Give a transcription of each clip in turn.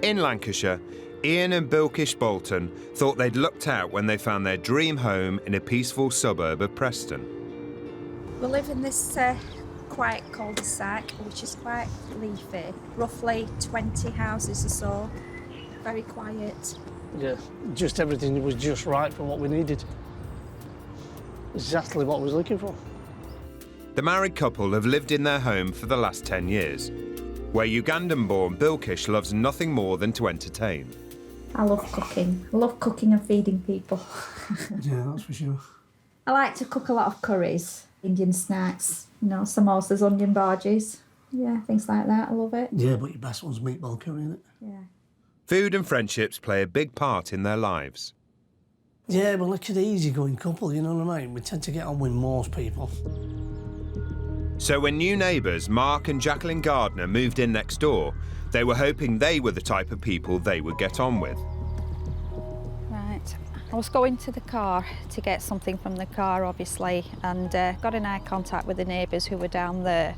In Lancashire, Ian and Bilkish Bolton thought they'd lucked out when they found their dream home in a peaceful suburb of Preston. We live in this quiet cul-de-sac, which is quite leafy. Roughly 20 houses or so. Very quiet. Yeah, just everything was just right for what we needed. Exactly what we was looking for. The married couple have lived in their home for the last 10 years, where Ugandan-born Bilkish loves nothing more than to entertain. I love cooking. I love cooking and feeding people. Yeah, that's for sure. I like to cook a lot of curries, Indian snacks, you know, samosas, onion bhajis. Yeah, things like that. I love it. Yeah, but your best one's meatball curry, isn't it? Yeah. Food and friendships play a big part in their lives. Yeah, well, look at the easygoing couple, you know what I mean? We tend to get on with most people. So when new neighbours Mark and Jacqueline Gardner moved in next door, they were hoping they were the type of people they would get on with. Right, I was going to the car to get something from the car, obviously, and got an eye contact with the neighbours who were down there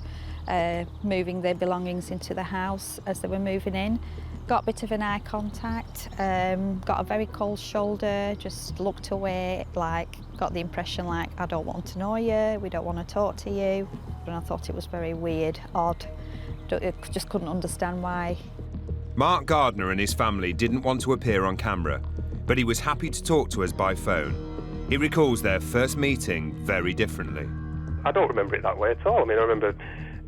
moving their belongings into the house as they were moving in. Got a bit of an eye contact, got a very cold shoulder, just looked away, like, got the impression like, I don't want to know you, we don't want to talk to you. And I thought it was very weird, odd, just couldn't understand why. Mark Gardner and his family didn't want to appear on camera, but he was happy to talk to us by phone. He recalls their first meeting very differently. I don't remember it that way at all. I mean, I remember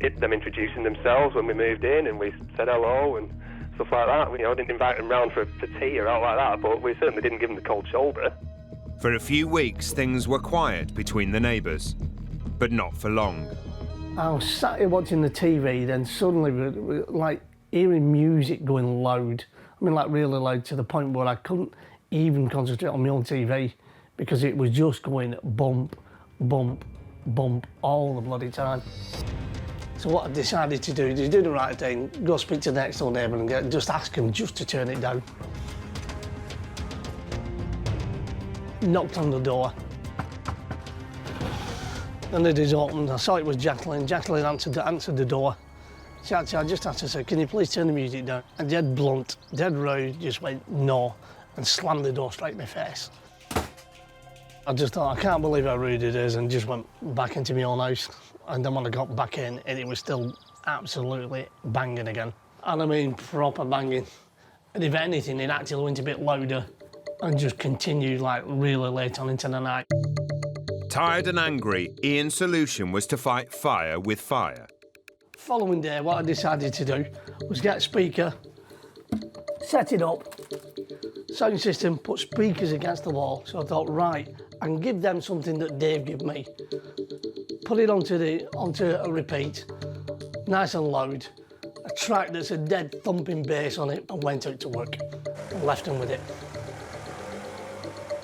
them introducing themselves when we moved in and we said hello and stuff like that. I didn't invite them round for tea or out like that, but we certainly didn't give them the cold shoulder. For a few weeks, things were quiet between the neighbours, but not for long. I was sat here watching the TV, then suddenly we like hearing music going loud. I mean, like really loud, to the point where I couldn't even concentrate on my own TV because it was just going bump, bump, bump all the bloody time. So what I decided to do is do the right thing, go speak to the next door neighbour and just ask him just to turn it down. Knocked on the door. And the door's opened. I saw it was Jacqueline. Jacqueline answered the door. I just asked her, said, can you please turn the music down? And dead blunt, dead rude, just went no and slammed the door straight in my face. I just thought, I can't believe how rude it is, and just went back into my own house. And then when I got back in, it was still absolutely banging again. And I mean proper banging. And if anything, it actually went a bit louder and just continued like really late on into the night. Tired and angry, Ian's solution was to fight fire with fire. Following day, what I decided to do was get a speaker, set it up, sound system, put speakers against the wall. So I thought, right, I can give them something that Dave gave me. Put it onto a repeat, nice and loud, a track that's a dead thumping bass on it, and went out to work and left them with it.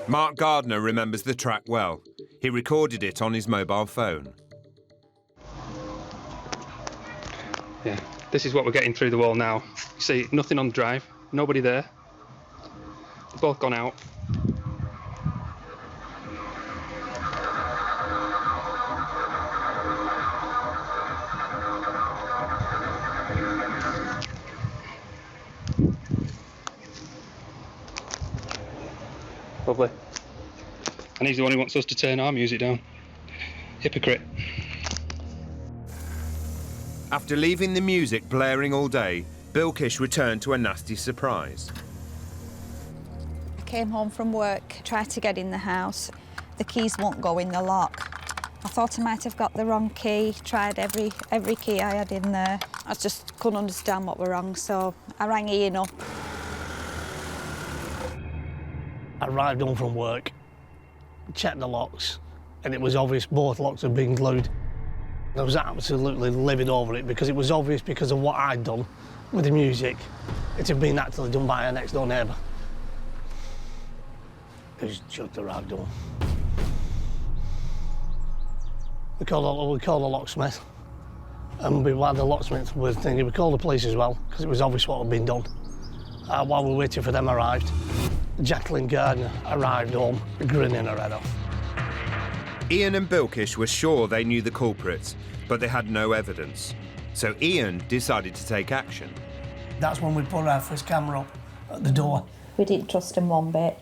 Mark Gardner remembers the track well. He recorded it on his mobile phone. Yeah, this is what we're getting through the wall now. You see, nothing on the drive, nobody there. They've both gone out. Lovely. And he's the one who wants us to turn our music down. Hypocrite. After leaving the music blaring all day, Bilkish returned to a nasty surprise. I came home from work, tried to get in the house. The keys won't go in the lock. I thought I might have got the wrong key, tried every key I had in there. I just couldn't understand what was wrong, so I rang Ian up. I arrived home from work, checked the locks, and it was obvious both locks had been glued. I was absolutely livid over it because it was obvious because of what I'd done with the music. It had been actually done by our next door neighbour. It was just arrived home. We called the locksmith, and while the locksmith was thinking, we called the police as well because it was obvious what had been done. While we were waiting for them arrived, Jacqueline Gardner arrived home, grinning her head off. Ian and Bilkish were sure they knew the culprits, but they had no evidence. So Ian decided to take action. That's when we put our first camera up at the door. We didn't trust him one bit.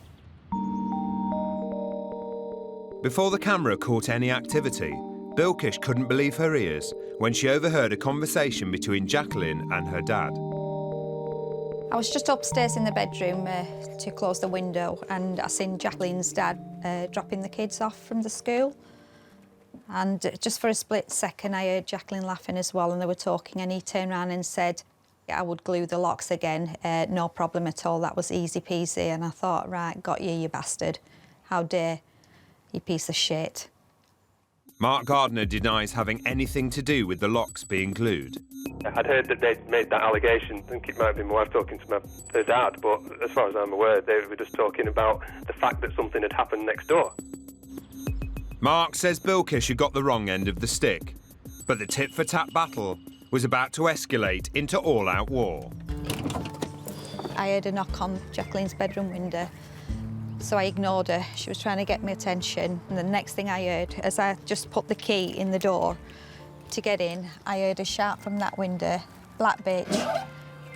Before the camera caught any activity, Bilkish couldn't believe her ears when she overheard a conversation between Jacqueline and her dad. I was just upstairs in the bedroom to close the window, and I seen Jacqueline's dad dropping the kids off from the school. And just for a split second, I heard Jacqueline laughing as well, and they were talking, and he turned around and said, I would glue the locks again, no problem at all, that was easy peasy. And I thought, right, got you, you bastard. How dare, you piece of shit. Mark Gardner denies having anything to do with the locks being glued. I'd heard that they'd made that allegation. I think it might have been my wife talking to her dad, but as far as I'm aware, they were just talking about the fact that something had happened next door. Mark says Bilkish had got the wrong end of the stick, but the tit-for-tat battle was about to escalate into all-out war. I heard a knock on Jacqueline's bedroom window, so I ignored her. She was trying to get my attention, and the next thing I heard, as I just put the key in the door to get in, I heard a shout from that window, black bitch.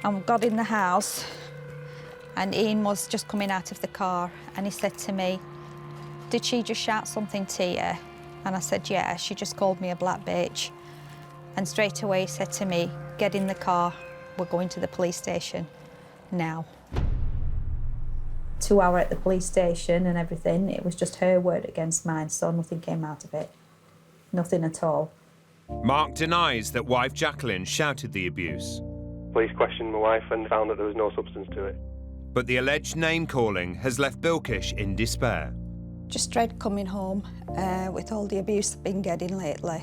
And got in the house, and Ian was just coming out of the car, and he said to me, did she just shout something to you? And I said, yeah, she just called me a black bitch. And straight away he said to me, get in the car, we're going to the police station now. 2 hours at the police station and everything, it was just her word against mine, so nothing came out of it. Nothing at all. Mark denies that wife Jacqueline shouted the abuse. Police questioned my wife and found that there was no substance to it. But the alleged name-calling has left Bilkish in despair. Just dread coming home with all the abuse I've been getting lately.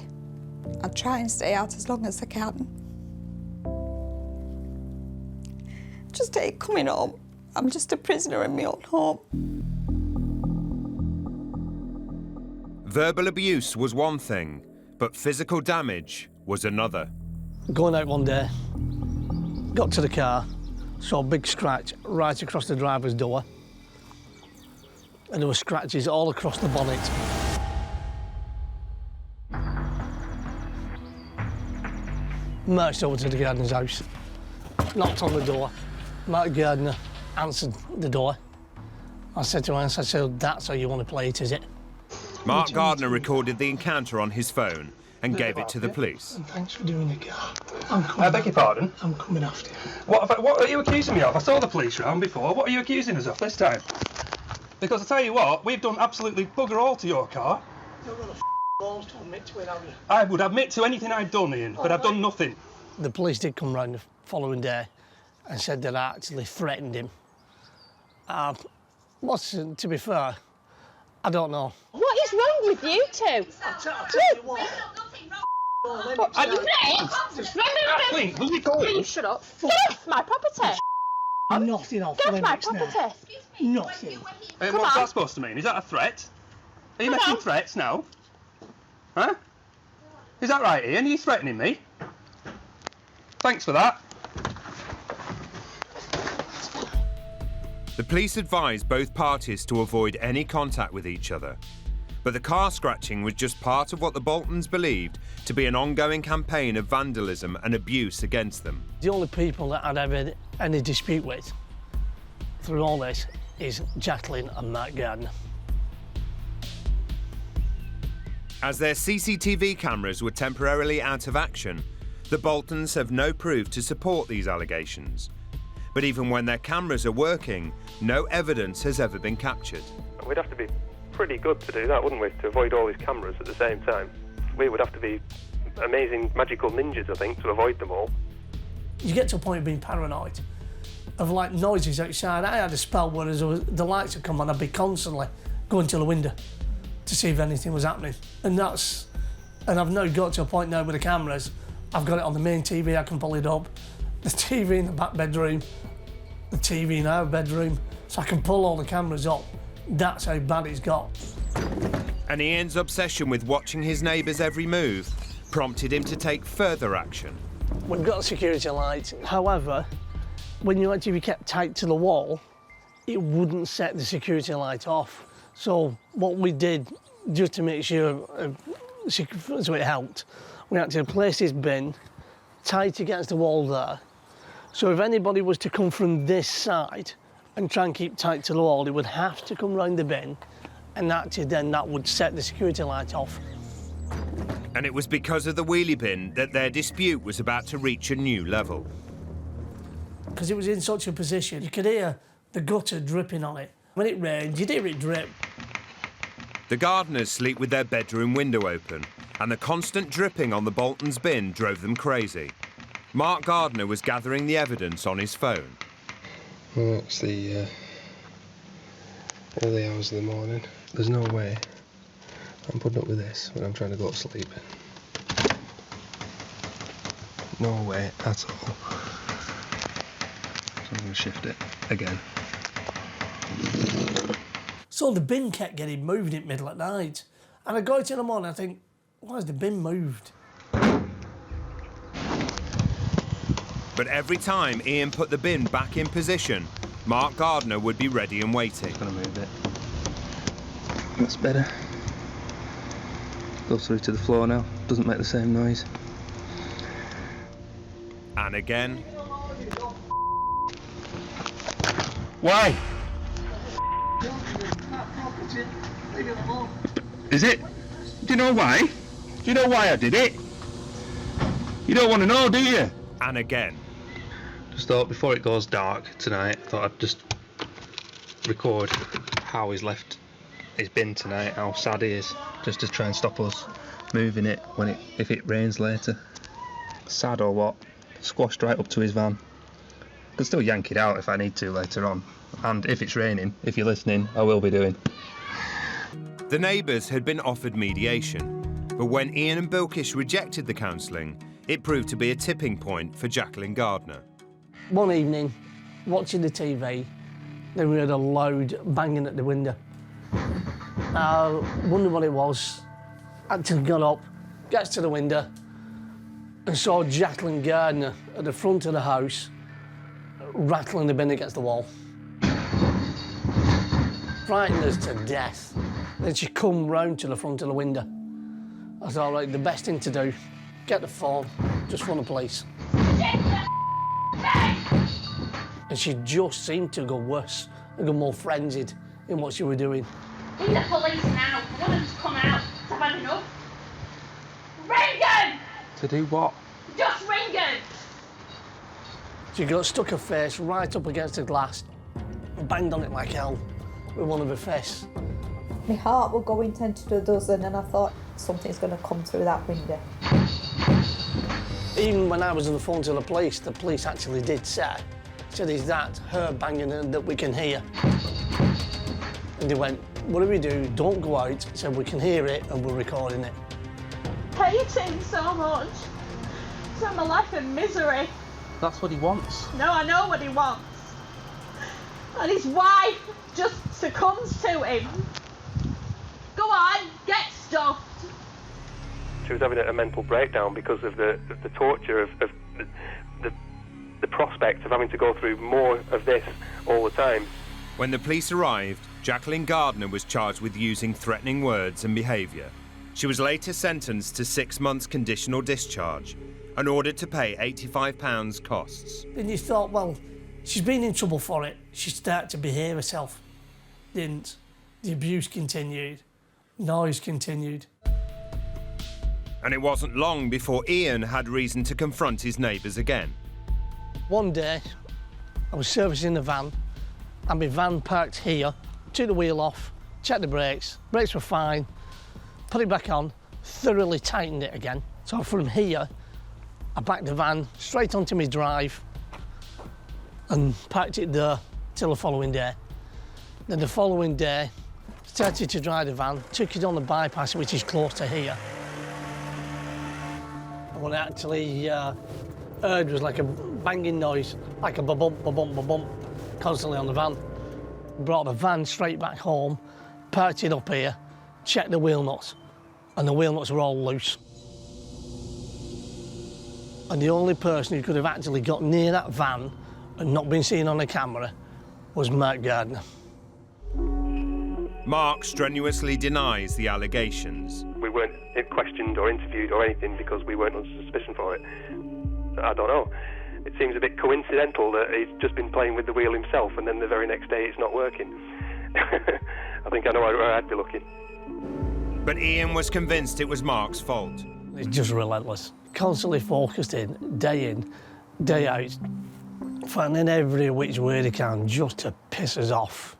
I try and stay out as long as I can. Just hate coming home. I'm just a prisoner in my own home. Verbal abuse was one thing, but physical damage was another. Going out one day, got to the car, saw a big scratch right across the driver's door. And there were scratches all across the bonnet. Marched over to the gardener's house, knocked on the door. Mark Gardner answered the door. I said to him, so that's how you want to play it, is it? Mark Gardner recorded the encounter on his phone and gave it to the police. And thanks for doing the car. I beg your pardon? I'm coming after you. What are you accusing me of? I saw the police round before. What are you accusing us of this time? Because I tell you what, we've done absolutely bugger all to your car. You've got the balls to admit to it, haven't you? I would admit to anything I've done, Ian, but I've done nothing. The police did come round the following day and said that I actually threatened him. To be fair, I don't know. What is wrong with you two? I'll tell you what. Kathleen, will you go? Please shut up. Get off my property. Nothing off Get off my limits now. property. Nothing. What's that supposed to mean? Is that a threat? Are you making threats now? Huh? Is that right, Ian? Are you threatening me? Thanks for that. The police advised both parties to avoid any contact with each other. But the car scratching was just part of what the Boltons believed to be an ongoing campaign of vandalism and abuse against them. The only people that I'd ever had any dispute with through all this is Jacqueline and Mark Gardner. As their CCTV cameras were temporarily out of action, the Boltons have no proof to support these allegations. But even when their cameras are working, no evidence has ever been captured. We'd have to be pretty good to do that, wouldn't we, to avoid all these cameras at the same time? We would have to be amazing magical ninjas, I think, to avoid them all. You get to a point of being paranoid, of like noises outside. I had a spell where the lights would come on, I'd be constantly going to the window to see if anything was happening. And I've now got to a point now with the cameras, I've got it on the main TV, I can pull it up, the TV in the back bedroom, the TV in our bedroom, so I can pull all the cameras up. That's how bad it's got. And Ian's obsession with watching his neighbour's every move prompted him to take further action. We've got a security light. However, when you actually kept tight to the wall, it wouldn't set the security light off. So what we did, just to make sure, so it helped, we had to place this bin tight against the wall there, So if anybody was to come from this side and try and keep tight to the wall, they would have to come round the bin, and actually then that would set the security light off. And it was because of the wheelie bin that their dispute was about to reach a new level. Because it was in such a position, you could hear the gutter dripping on it. When it rained, you'd hear it drip. The gardeners sleep with their bedroom window open, and the constant dripping on the Bolton's bin drove them crazy. Mark Gardner was gathering the evidence on his phone. Well, it's the early hours of the morning. There's no way I'm putting up with this when I'm trying to go to sleep. No way at all. So I'm going to shift it again. So the bin kept getting moved in the middle of the night. And I go out in the morning, I think, why has the bin moved? But every time Ian put the bin back in position, Mark Gardner would be ready and waiting. I'm going to move it. That's better. Goes through to the floor now. Doesn't make the same noise. And again. Why? Is it? Do you know why? Do you know why I did it? You don't want to know, do you? And again. Just thought before it goes dark tonight, I thought I'd just record how he's left his bin tonight, how sad he is, just to try and stop us moving it if it rains later. Sad or what? Squashed right up to his van. Could still yank it out if I need to later on. And if it's raining, if you're listening, I will be doing. The neighbours had been offered mediation, but when Ian and Bilkish rejected the counselling, it proved to be a tipping point for Jacqueline Gardner. One evening, watching the TV, then we heard a loud banging at the window. I wondered what it was. Actually got up, gets to the window, and saw Jacqueline Gardner at the front of the house, rattling the bin against the wall. Frightened us to death. Then she come round to the front of the window. I thought, right, the best thing to do, get the phone, just phone the police. And she just seemed to go worse and go more frenzied in what she was doing. Ring the police now. I want them to come out. I've had enough. Ring them! To do what? Just ring them! She got stuck her face right up against the glass and banged on it like hell with one of her fists. My heart was going 10 to the dozen, and I thought something's going to come through that window. Even when I was on the phone to the police actually did say, is that her banging that we can hear? And they went, what do we do? Don't go out. Said we can hear it and we're recording it. Hating so much. Spent my life in misery. That's what he wants. No, I know what he wants. And his wife just succumbs to him. Go on, get stuffed. She was having a mental breakdown because of the torture of the prospect of having to go through more of this all the time. When the police arrived, Jacqueline Gardner was charged with using threatening words and behaviour. She was later sentenced to 6 months conditional discharge and ordered to pay £85 costs. And you thought, well, she's been in trouble for it. She started to behave herself. Didn't. The abuse continued. Noise continued. And it wasn't long before Ian had reason to confront his neighbours again. One day, I was servicing the van, and my van parked here, took the wheel off, checked the brakes were fine, put it back on, thoroughly tightened it again. So from here, I backed the van straight onto my drive and parked it there till the following day. Then the following day, started to drive the van, took it on the bypass, which is close to here. And what I actually heard was like a banging noise, like a ba-bump, ba-bump, ba-bump, constantly on the van. Brought the van straight back home, parked it up here, checked the wheel nuts, and the wheel nuts were all loose. And the only person who could have actually got near that van and not been seen on the camera was Mark Gardner. Mark strenuously denies the allegations. We weren't questioned or interviewed or anything because we weren't under suspicion for it. I don't know. it seems a bit coincidental that he's just been playing with the wheel himself and then the very next day it's not working. I think I know where I'd be looking. But Ian was convinced it was Mark's fault. It's just relentless. Constantly focused in, day out, finding every which way they can just to piss us off.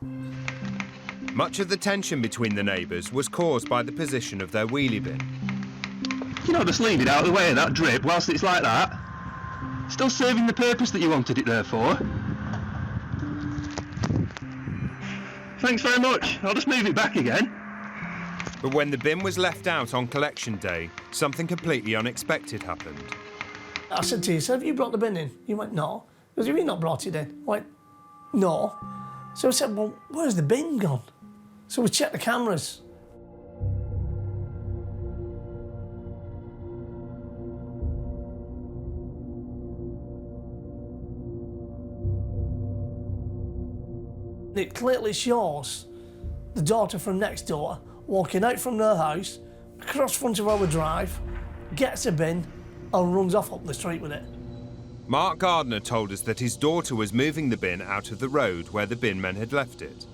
Much of the tension between the neighbours was caused by the position of their wheelie bin. You know, just leave it out of the way of that drip whilst it's like that. Still serving the purpose that you wanted it there for. Thanks very much. I'll just move it back again. But when the bin was left out on collection day, something completely unexpected happened. I said to you, so have you brought the bin in? You went, no. He goes, have you not brought it in? I went, no. So I said, well, where's the bin gone? So we checked the cameras. It clearly shows the daughter from next door walking out from their house, across front of our drive, gets a bin and runs off up the street with it. Mark Gardner told us that his daughter was moving the bin out of the road where the bin men had left it.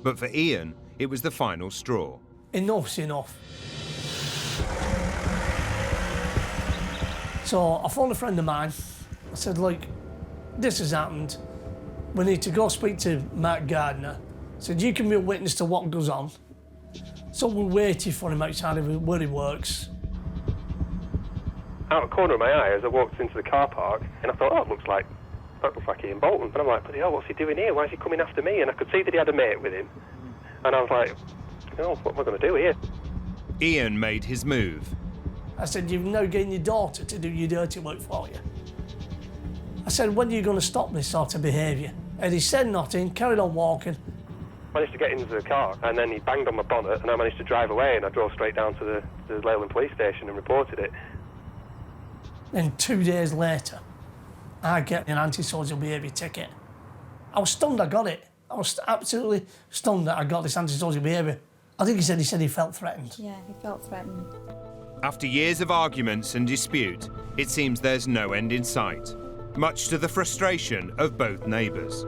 But for Ian, it was the final straw. Enough's enough. So I phoned a friend of mine. I said, look, this has happened. We need to go speak to Mark Gardner. I said, you can be a witness to what goes on. So we're waiting for him outside of where he works. Out of the corner of my eye, as I walked into the car park, and I thought, oh, that looks like Ian Bolton. And I'm like, bloody hell, what's he doing here? Why is he coming after me? And I could see that he had a mate with him. And I was like, oh, what am I going to do here? Ian made his move. I said, you've now getting your daughter to do your dirty work for you. I said, when are you going to stop this sort of behaviour? And he said nothing, carried on walking. Managed to get into the car, and then he banged on my bonnet, and I managed to drive away, and I drove straight down to the Leyland police station and reported it. Then 2 days later, I get an antisocial behaviour ticket. I was stunned I got it. I was absolutely stunned that I got this antisocial behaviour. I think he said he felt threatened. Yeah, he felt threatened. After years of arguments and dispute, it seems there's no end in sight, much to the frustration of both neighbours.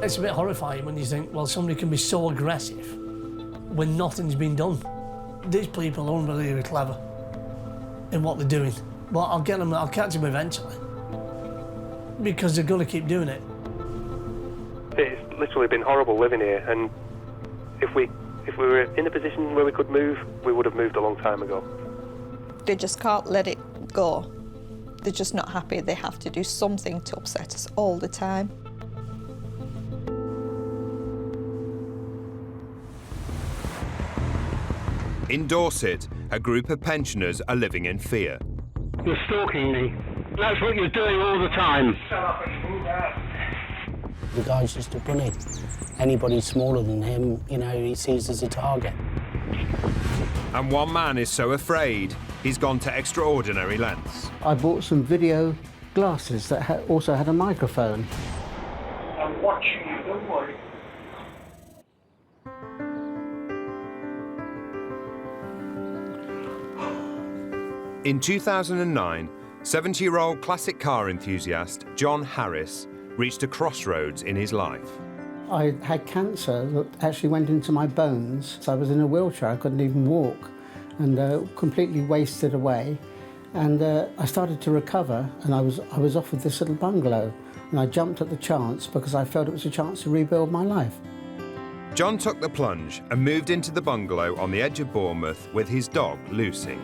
It's a bit horrifying when you think, well, somebody can be so aggressive when nothing's been done. These people are unbelievably clever in what they're doing. But I'll catch them eventually. Because they're going to keep doing it. It's literally been horrible living here, and if we were in a position where we could move, we would have moved a long time ago. They just can't let it go. They're just not happy. They have to do something to upset us all the time. In Dorset, a group of pensioners are living in fear. You're stalking me. That's what you're doing all the time. Shut up and move out. The guy's just a bunny. Anybody smaller than him, you know, he sees as a target. And one man is so afraid, he's gone to extraordinary lengths. I bought some video glasses that also had a microphone. I'm watching you, don't worry. In 2009, 70-year-old classic car enthusiast John Harris reached a crossroads in his life. I had cancer that actually went into my bones. So I was in a wheelchair, I couldn't even walk, and completely wasted away. And I started to recover, and I was offered this little bungalow, and I jumped at the chance because I felt it was a chance to rebuild my life. John took the plunge and moved into the bungalow on the edge of Bournemouth with his dog, Lucy.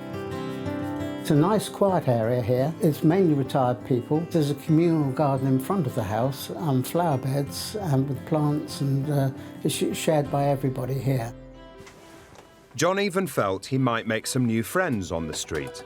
It's a nice, quiet area here. It's mainly retired people. There's a communal garden in front of the house, flower beds with plants, and it's shared by everybody here. John even felt he might make some new friends on the street.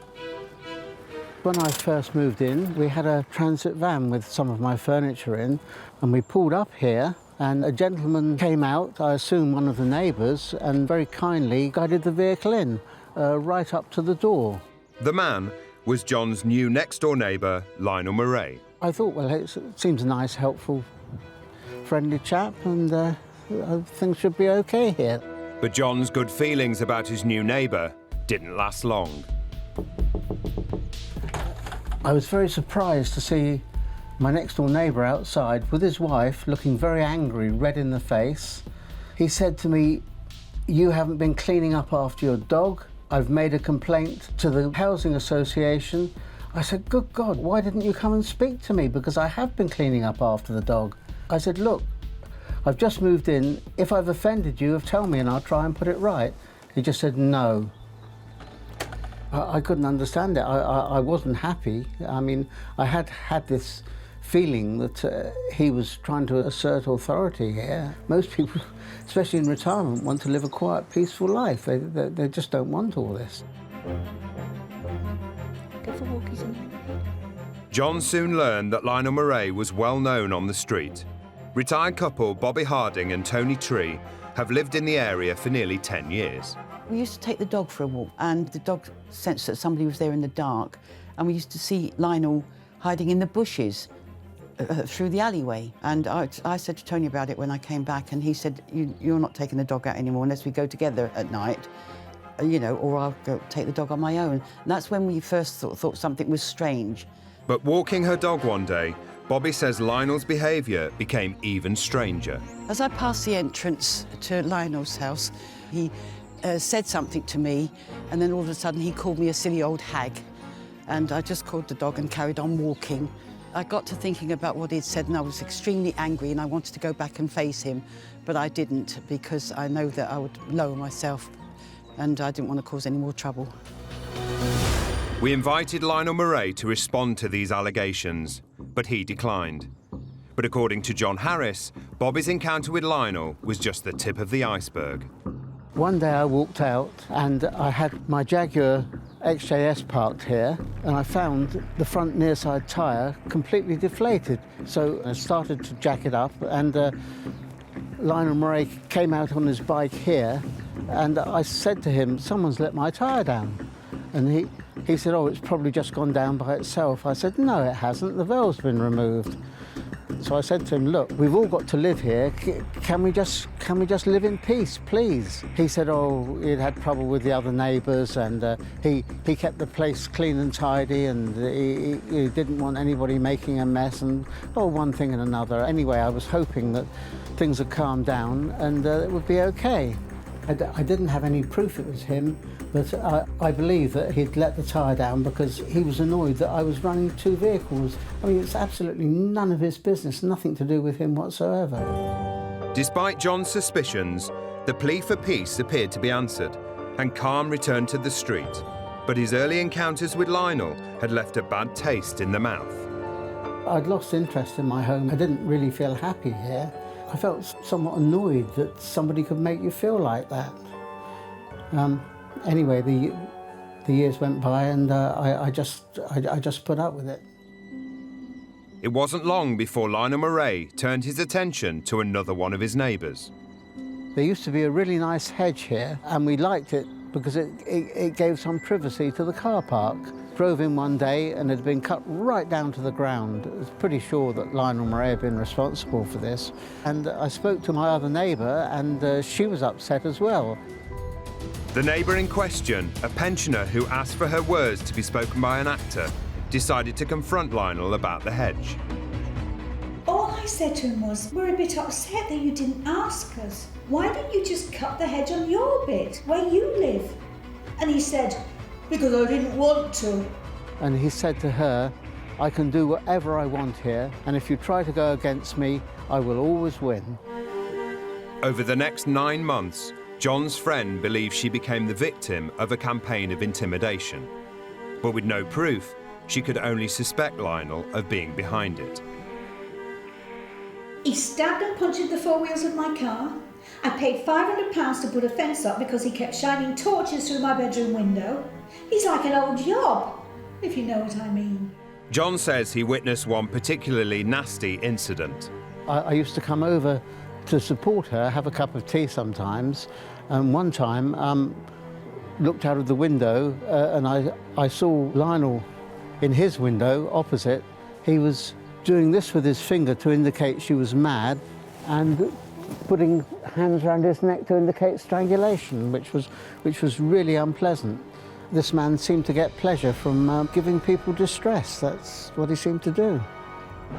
When I first moved in, we had a transit van with some of my furniture in, and we pulled up here, and a gentleman came out, I assume one of the neighbours, and very kindly guided the vehicle in, right up to the door. The man was John's new next-door neighbour, Lionel Marray. I thought, well, it seems a nice, helpful, friendly chap, and things should be okay here. But John's good feelings about his new neighbour didn't last long. I was very surprised to see my next door neighbour outside with his wife looking very angry, red in the face. He said to me, "You haven't been cleaning up after your dog. I've made a complaint to the housing association." I said, "Good God, why didn't you come and speak to me? Because I have been cleaning up after the dog." I said, "Look, I've just moved in. If I've offended you, tell me and I'll try and put it right." He just said no. I couldn't understand it. I wasn't happy. I mean, I had this feeling that he was trying to assert authority here. Most people, especially in retirement, want to live a quiet, peaceful life. They just don't want all this. Go for walkies in the neighbourhood. John soon learned that Lionel Marray was well known on the street. Retired couple Bobby Harding and Tony Tree have lived in the area for nearly 10 years. We used to take the dog for a walk, and the dog sensed that somebody was there in the dark, and we used to see Lionel hiding in the bushes through the alleyway. And I said to Tony about it when I came back, and he said, "You're not taking the dog out anymore unless we go together at night, you know, or I'll go take the dog on my own." And that's when we first thought something was strange. But walking her dog one day, Bobby says Lionel's behaviour became even stranger. As I passed the entrance to Lionel's house, he said something to me, and then all of a sudden he called me a silly old hag. And I just called the dog and carried on walking. I got to thinking about what he'd said, and I was extremely angry, and I wanted to go back and face him, but I didn't, because I know that I would lower myself, and I didn't want to cause any more trouble. We invited Lionel Marray to respond to these allegations, but he declined. But according to John Harris, Bobby's encounter with Lionel was just the tip of the iceberg. One day I walked out and I had my Jaguar XJS parked here, and I found the front near side tyre completely deflated. So I started to jack it up, and Lionel Marray came out on his bike here, and I said to him, "Someone's let my tyre down." And he said, "Oh, it's probably just gone down by itself." I said, "No, it hasn't. The valve's been removed." So I said to him, "Look, we've all got to live here. Can we just live in peace, please?" He said, "Oh, he'd had trouble with the other neighbours, and he kept the place clean and tidy, and he didn't want anybody making a mess, and one thing and another." Anyway, I was hoping that things would calm down and it would be okay. I didn't have any proof it was him, but I believe that he'd let the tyre down because he was annoyed that I was running two vehicles. I mean, it's absolutely none of his business, nothing to do with him whatsoever. Despite John's suspicions, the plea for peace appeared to be answered, and calm returned to the street. But his early encounters with Lionel had left a bad taste in the mouth. I'd lost interest in my home. I didn't really feel happy here. I felt somewhat annoyed that somebody could make you feel like that. Anyway, the years went by, and I just put up with it. It wasn't long before Lionel Marray turned his attention to another one of his neighbours. There used to be a really nice hedge here, and we liked it because it gave some privacy to the car park. Drove in one day and it had been cut right down to the ground. I was pretty sure that Lionel Marray had been responsible for this. And I spoke to my other neighbour, and she was upset as well. The neighbour in question, a pensioner who asked for her words to be spoken by an actor, decided to confront Lionel about the hedge. All I said to him was, "We're a bit upset that you didn't ask us. Why don't you just cut the hedge on your bit, where you live?" And he said, "Because I didn't want to." And he said to her, "I can do whatever I want here, and if you try to go against me, I will always win." Over the next 9 months, John's friend believed she became the victim of a campaign of intimidation. But with no proof, she could only suspect Lionel of being behind it. He stabbed and punctured the four wheels of my car. I paid £500 to put a fence up because he kept shining torches through my bedroom window. He's like an old yob, if you know what I mean. John says he witnessed one particularly nasty incident. I used to come over to support her, have a cup of tea sometimes, and one time looked out of the window and I saw Lionel in his window opposite. He was doing this with his finger to indicate she was mad, and putting hands around his neck to indicate strangulation, which was really unpleasant. this man seemed to get pleasure from giving people distress. That's what he seemed to do.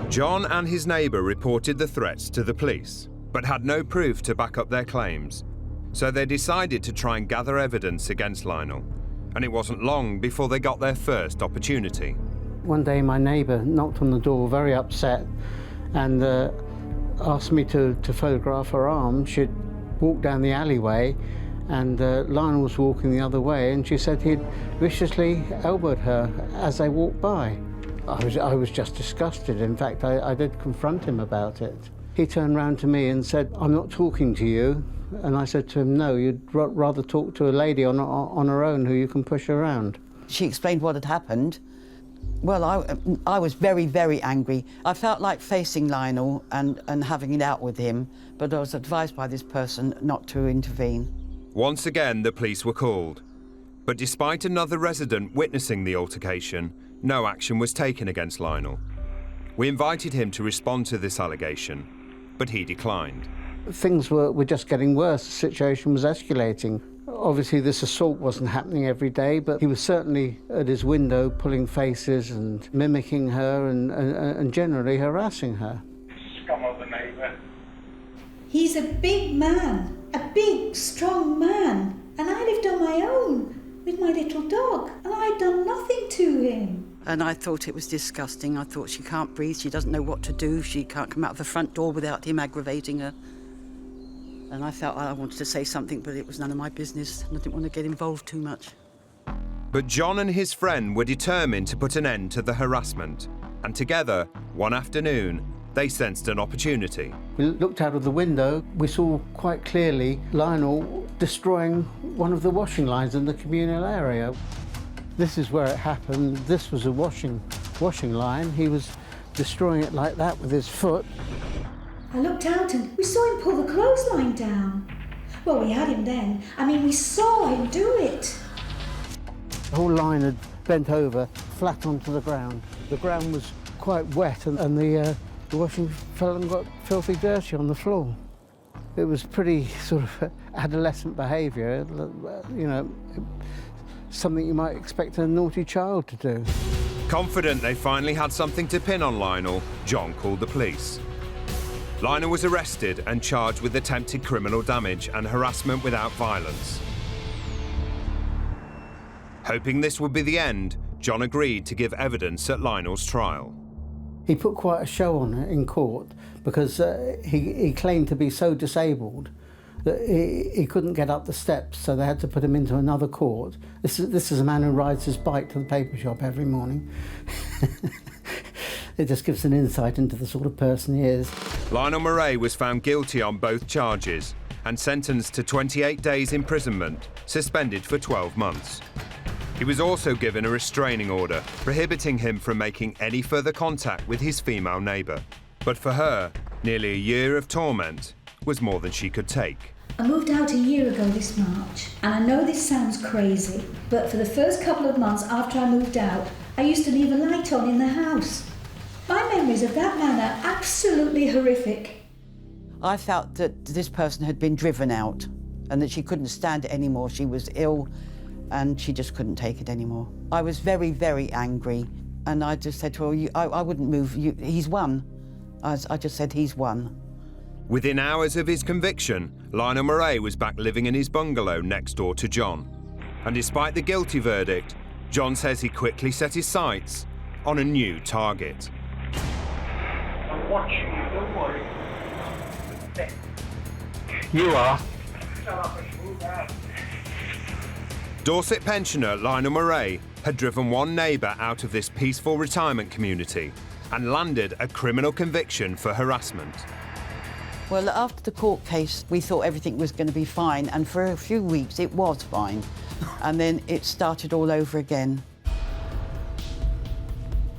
John and his neighbour reported the threats to the police, but had no proof to back up their claims. So they decided to try and gather evidence against Lionel, and it wasn't long before they got their first opportunity. One day my neighbour knocked on the door, very upset, and asked me to photograph her arm. She'd walked down the alleyway, and Lionel was walking the other way, and she said he'd viciously elbowed her as they walked by. I was just disgusted. In fact, I did confront him about it. He turned round to me and said, "I'm not talking to you." And I said to him, "No, you'd rather talk to a lady on her own who you can push around." She explained what had happened. Well, I was very, very angry. I felt like facing Lionel and having it out with him, but I was advised by this person not to intervene. Once again, the police were called. But despite another resident witnessing the altercation, no action was taken against Lionel. We invited him to respond to this allegation, but he declined. Things were just getting worse. The situation was escalating. Obviously, this assault wasn't happening every day, but he was certainly at his window pulling faces and mimicking her and generally harassing her. Scum of a neighbour. He's a big man, a big, strong man, and I lived on my own with my little dog, and I'd done nothing to him. And I thought it was disgusting. I thought she can't breathe, she doesn't know what to do, she can't come out of the front door without him aggravating her. And I felt I wanted to say something, but it was none of my business, and I didn't want to get involved too much. But John and his friend were determined to put an end to the harassment. And together, one afternoon, they sensed an opportunity. We looked out of the window. We saw quite clearly Lionel destroying one of the washing lines in the communal area. This is where it happened. This was a washing line. He was destroying it like that with his foot. I looked out and we saw him pull the clothesline down. Well, we had him then. I mean, we saw him do it. The whole line had bent over, flat onto the ground. The ground was quite wet and the washing fell and got filthy dirty on the floor. It was pretty sort of adolescent behaviour, you know, something you might expect a naughty child to do. Confident they finally had something to pin on Lionel, John called the police. Lionel was arrested and charged with attempted criminal damage and harassment without violence. Hoping this would be the end, John agreed to give evidence at Lionel's trial. He put quite a show on it in court because he claimed to be so disabled that he couldn't get up the steps, so they had to put him into another court. This is a man who rides his bike to the paper shop every morning. It just gives an insight into the sort of person he is. Lionel Marray was found guilty on both charges and sentenced to 28 days imprisonment, suspended for 12 months. He was also given a restraining order, prohibiting him from making any further contact with his female neighbour. But for her, nearly a year of torment was more than she could take. I moved out a year ago this March, and I know this sounds crazy, but for the first couple of months after I moved out, I used to leave a light on in the house. My memories of that man are absolutely horrific. I felt that this person had been driven out and that she couldn't stand it anymore. She was ill and she just couldn't take it anymore. I was very, very angry, and I just said to her, I wouldn't move. He's won. I just said, he's won. Within hours of his conviction, Lionel Marray was back living in his bungalow next door to John. And despite the guilty verdict, John says he quickly set his sights on a new target. I'm watching you, don't worry. You are. Shut up and move out. Dorset pensioner Lionel Marray had driven one neighbour out of this peaceful retirement community and landed a criminal conviction for harassment. Well, after the court case, we thought everything was going to be fine, and for a few weeks it was fine. And then it started all over again.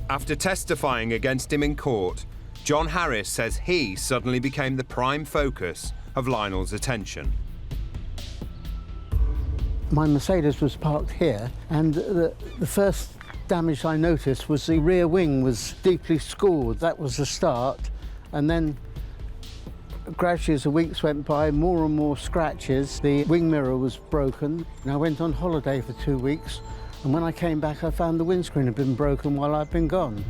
After testifying against him in court, John Harris says he suddenly became the prime focus of Lionel's attention. My Mercedes was parked here, and the first damage I noticed was the rear wing was deeply scored. That was the start, and then gradually as the weeks went by, more and more scratches. The wing mirror was broken, and I went on holiday for 2 weeks, And when I came back, I found the windscreen had been broken while I'd been gone.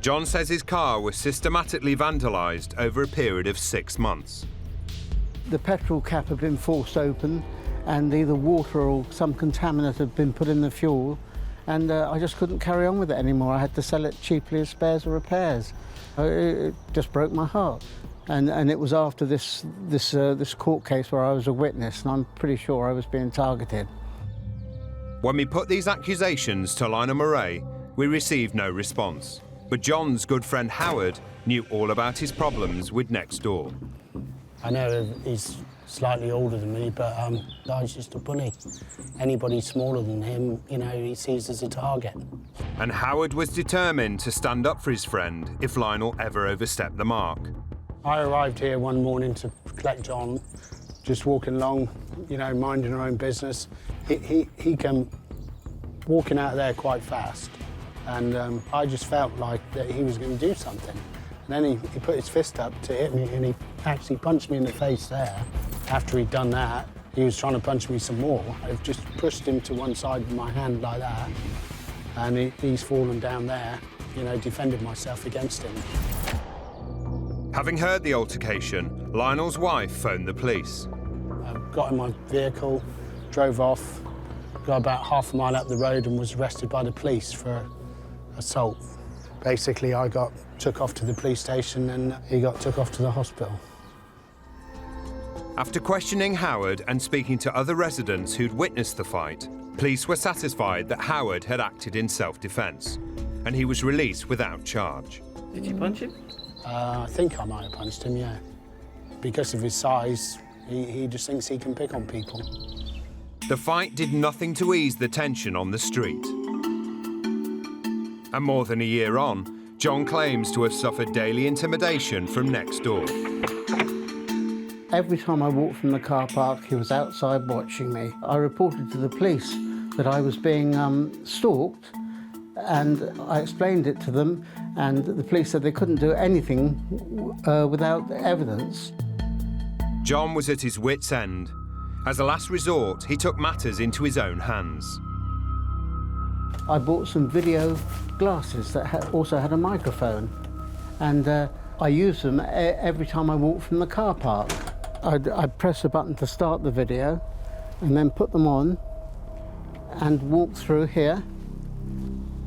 John says his car was systematically vandalised over a period of 6 months. The petrol cap had been forced open, and either water or some contaminant had been put in the fuel, and I just couldn't carry on with it anymore. I had to sell it cheaply as spares or repairs. It just broke my heart. And it was after this court case where I was a witness, and I'm pretty sure I was being targeted. When we put these accusations to Lionel Marray, we received no response. But John's good friend Howard knew all about his problems with Next Door. I know he's slightly older than me, but guy's just a bully. Anybody smaller than him, you know, he sees as a target. And Howard was determined to stand up for his friend if Lionel ever overstepped the mark. I arrived here one morning to collect John, just walking along, you know, minding our own business. He came walking out of there quite fast, and I just felt like that he was going to do something. And then he put his fist up to hit me, and he actually punched me in the face there. After he'd done that, he was trying to punch me some more. I've just pushed him to one side with my hand like that, and he's fallen down there, you know, defended myself against him. Having heard the altercation, Lionel's wife phoned the police. I got in my vehicle, drove off, got about half a mile up the road and was arrested by the police for assault. Basically, I got took off to the police station and he got took off to the hospital. After questioning Howard and speaking to other residents who'd witnessed the fight, police were satisfied that Howard had acted in self-defence, and he was released without charge. Did you punch him? I think I might have punched him, yeah. Because of his size, he just thinks he can pick on people. The fight did nothing to ease the tension on the street. And more than a year on, John claims to have suffered daily intimidation from Next Door. Every time I walked from the car park, he was outside watching me. I reported to the police that I was being stalked, and I explained it to them, and the police said they couldn't do anything without evidence. John was at his wit's end. As a last resort, he took matters into his own hands. I bought some video glasses that also had a microphone, and I used them every time I walked from the car park. I'd press a button to start the video, and then put them on, and walk through here.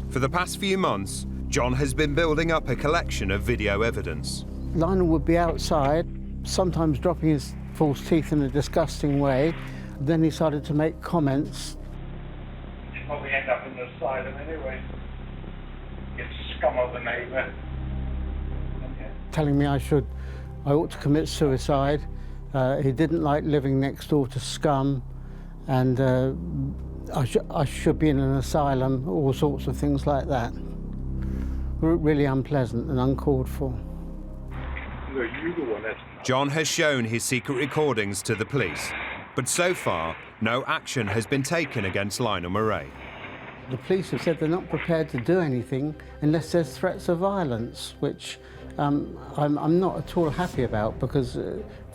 For the past few months, John has been building up a collection of video evidence. Lionel would be outside, sometimes dropping his false teeth in a disgusting way. Then he started to make comments. You probably end up in the asylum anyway. You scum of a neighbour. Telling me I ought to commit suicide. He didn't like living next door to scum, and I should be in an asylum, all sorts of things like that. Really unpleasant and uncalled for. No, you the one that's... John has shown his secret recordings to the police, but so far, no action has been taken against Lionel Marray. The police have said they're not prepared to do anything unless there's threats of violence, which I'm not at all happy about, because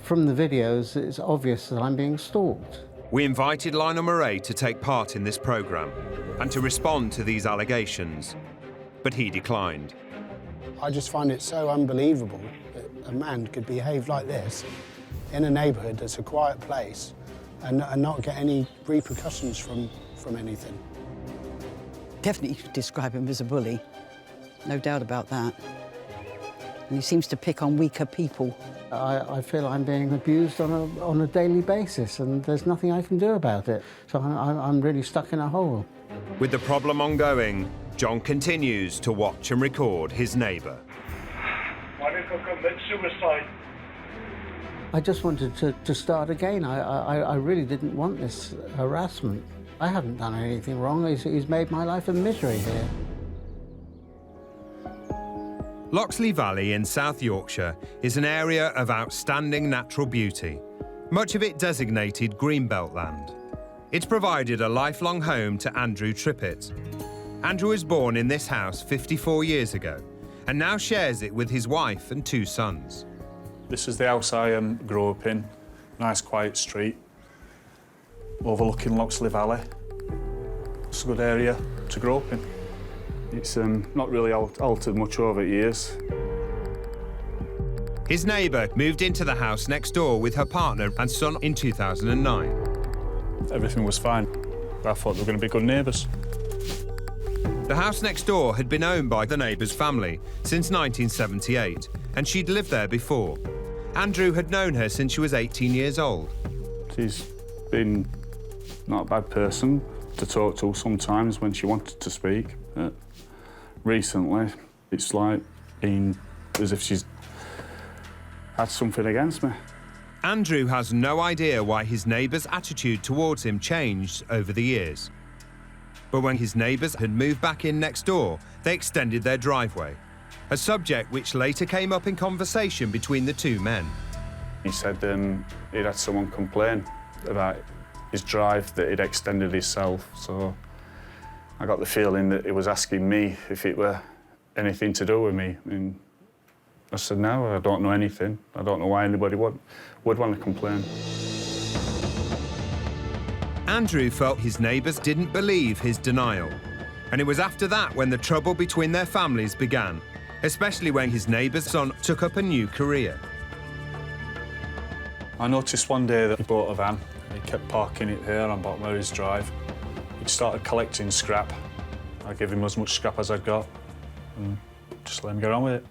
from the videos it's obvious that I'm being stalked. We invited Lionel Marray to take part in this programme and to respond to these allegations, but he declined. I just find it so unbelievable that a man could behave like this in a neighbourhood that's a quiet place and not get any repercussions from anything. Definitely describe him as a bully, no doubt about that. And he seems to pick on weaker people. I feel I'm being abused on a daily basis, and there's nothing I can do about it. So I'm really stuck in a hole. With the problem ongoing, John continues to watch and record his neighbour. Why did you commit suicide? I just wanted to start again. I really didn't want this harassment. I haven't done anything wrong. He's made my life a misery here. Loxley Valley in South Yorkshire is an area of outstanding natural beauty, much of it designated Greenbelt land. It's provided a lifelong home to Andrew Triet. Andrew was born in this house 54 years ago and now shares it with his wife and 2 sons. This is the house I grew up in. Nice quiet street, overlooking Loxley Valley. a good area to grow up in. It's not really altered much over the years. His neighbour moved into the house next door with her partner and son in 2009. Everything was fine. I thought they were going to be good neighbours. The house next door had been owned by the neighbour's family since 1978, and she'd lived there before. Andrew had known her since she was 18 years old. She's been not a bad person to talk to sometimes when she wanted to speak. But recently, it's like been as if she's had something against me. Andrew has no idea why his neighbour's attitude towards him changed over the years. But when his neighbours had moved back in next door, they extended their driveway, a subject which later came up in conversation between the two men. He said he'd had someone complain about his drive, that he'd extended himself, so I got the feeling that he was asking me if it were anything to do with me. I said, no, I don't know anything. I don't know why anybody would want to complain. Andrew felt his neighbours didn't believe his denial. And it was after that when the trouble between their families began, especially when his neighbour's son took up a new career. I noticed one day that he bought a van. He kept parking it there on bottom of his drive. He started collecting scrap. I gave him as much scrap as I'd got and just let him get on with it.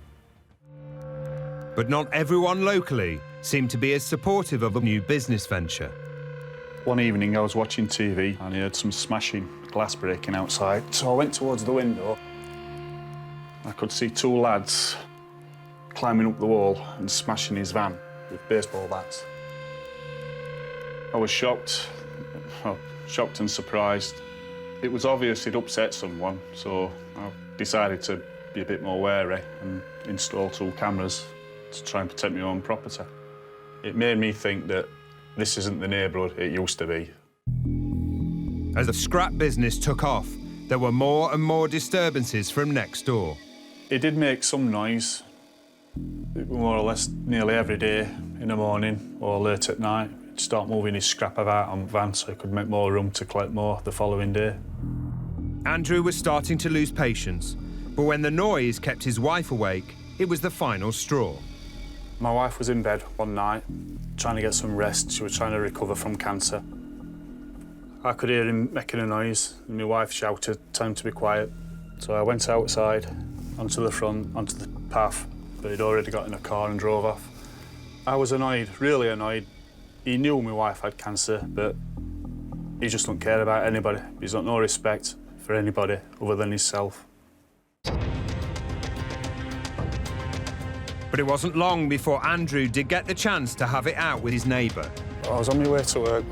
But not everyone locally seemed to be as supportive of a new business venture. One evening I was watching TV and I heard some smashing, glass breaking outside. So I went towards the window. I could see two lads climbing up the wall and smashing his van with baseball bats. I was shocked and surprised. It was obvious he'd upset someone, so I decided to be a bit more wary and install 2 cameras to try and protect my own property. It made me think that this isn't the neighbourhood it used to be. As the scrap business took off, there were more and more disturbances from next door. It did make some noise, more or less nearly every day in the morning or late at night. He'd start moving his scrap about on the van so he could make more room to collect more the following day. Andrew was starting to lose patience, but when the noise kept his wife awake, it was the final straw. My wife was in bed one night, trying to get some rest. She was trying to recover from cancer. I could hear him making a noise, and my wife shouted, "Tell him to be quiet." So I went outside, onto the front, onto the path, but he'd already got in a car and drove off. I was annoyed, really annoyed. He knew my wife had cancer, but he just don't care about anybody. He's got no respect for anybody other than himself. But it wasn't long before Andrew did get the chance to have it out with his neighbour. I was on my way to work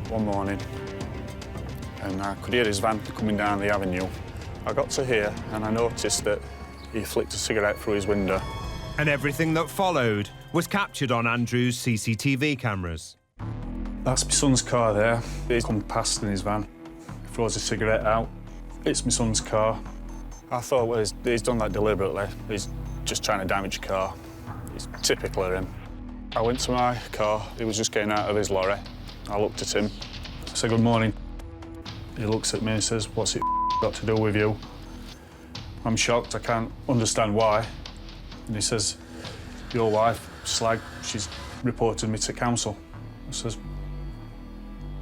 one morning and I could hear his van coming down the avenue. I got to here and I noticed that he flicked a cigarette through his window. And everything that followed was captured on Andrew's CCTV cameras. That's my son's car there. He's come past in his van. He throws a cigarette out. It's my son's car. I thought, well, he's done that deliberately. He's just trying to damage a car. It's typical of him. I went to my car. He was just getting out of his lorry. I looked at him. I said, "Good morning." He looks at me and says, "What's it got to do with you?" I'm shocked. I can't understand why. And he says, "Your wife, Slag, she's reported me to council." I says,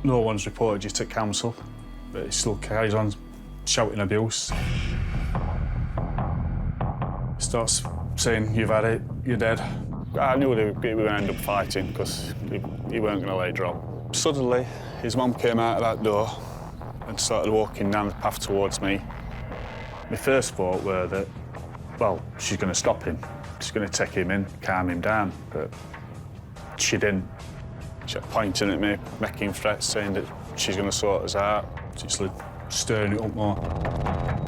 "No one's reported you to council." But he still carries on shouting abuse. He starts saying, "You've had it, you're dead." I knew we were going to end up fighting because he weren't going to let it drop. Suddenly, his mum came out of that door and started walking down the path towards me. My first thought were that, well, she's going to stop him. She's going to take him in, calm him down, but she didn't. She kept pointing at me, making threats, saying that she's going to sort us out. She started stirring it up more.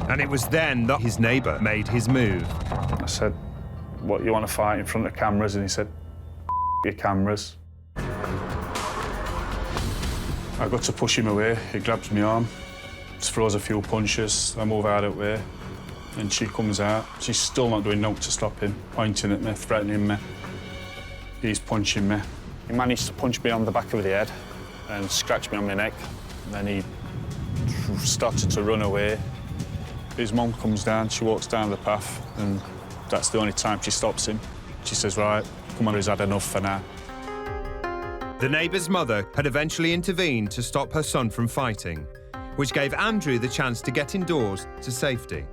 And it was then that his neighbour made his move. I said, "What, you want to fight in front of cameras?" And he said, "Your cameras." I got to push him away. He grabs my arm, throws a few punches. I move out of the way, and she comes out. She's still not doing nothing to stop him, pointing at me, threatening me. He's punching me. He managed to punch me on the back of the head and scratch me on my neck. And then he started to run away. His mum comes down, she walks down the path, and that's the only time she stops him. She says, right, come on, he's had enough for now. The neighbour's mother had eventually intervened to stop her son from fighting, which gave Andrew the chance to get indoors to safety.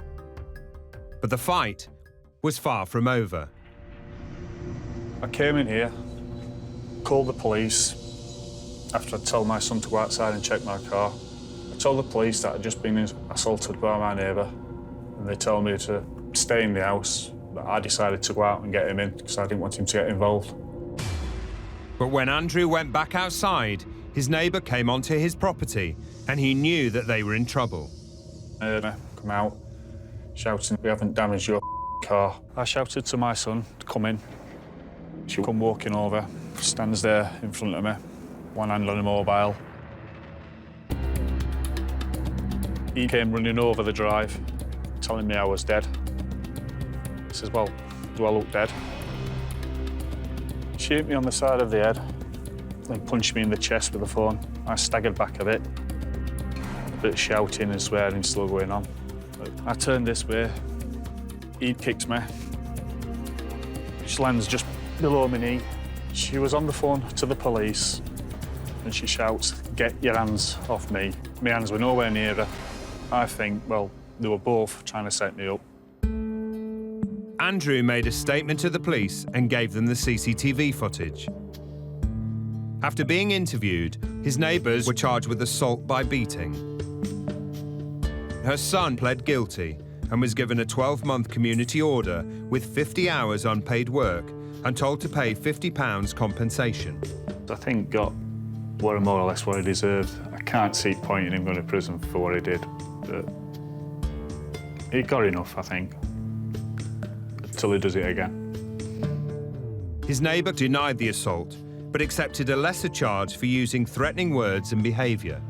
But the fight was far from over. I came in here, called the police after I'd told my son to go outside and check my car. I told the police that I'd just been assaulted by my neighbour, and they told me to stay in the house, but I decided to go out and get him in because I didn't want him to get involved. But when Andrew went back outside, his neighbour came onto his property and he knew that they were in trouble. I heard her come out, shouting, "We haven't damaged your car." I shouted to my son to come in. She come walking over, stands there in front of me, one hand on a mobile. He came running over the drive, telling me I was dead. He says, "Well, do I look dead?" She hit me on the side of the head, then punched me in the chest with the phone. I staggered back a bit of shouting and swearing still going on. I turned this way, he kicked me. She lands just below my knee. She was on the phone to the police, and she shouts, "Get your hands off me." My hands were nowhere near her. I think, well, they were both trying to set me up. Andrew made a statement to the police and gave them the CCTV footage. After being interviewed, his neighbours were charged with assault by beating. Her son pled guilty and was given a 12-month community order with 50 hours unpaid work and told to pay £50 compensation. I think got more or less what he deserved. I can't see point in him going to prison for what he did, but he got enough, I think, until he does it again. His neighbour denied the assault, but accepted a lesser charge for using threatening words and behaviour.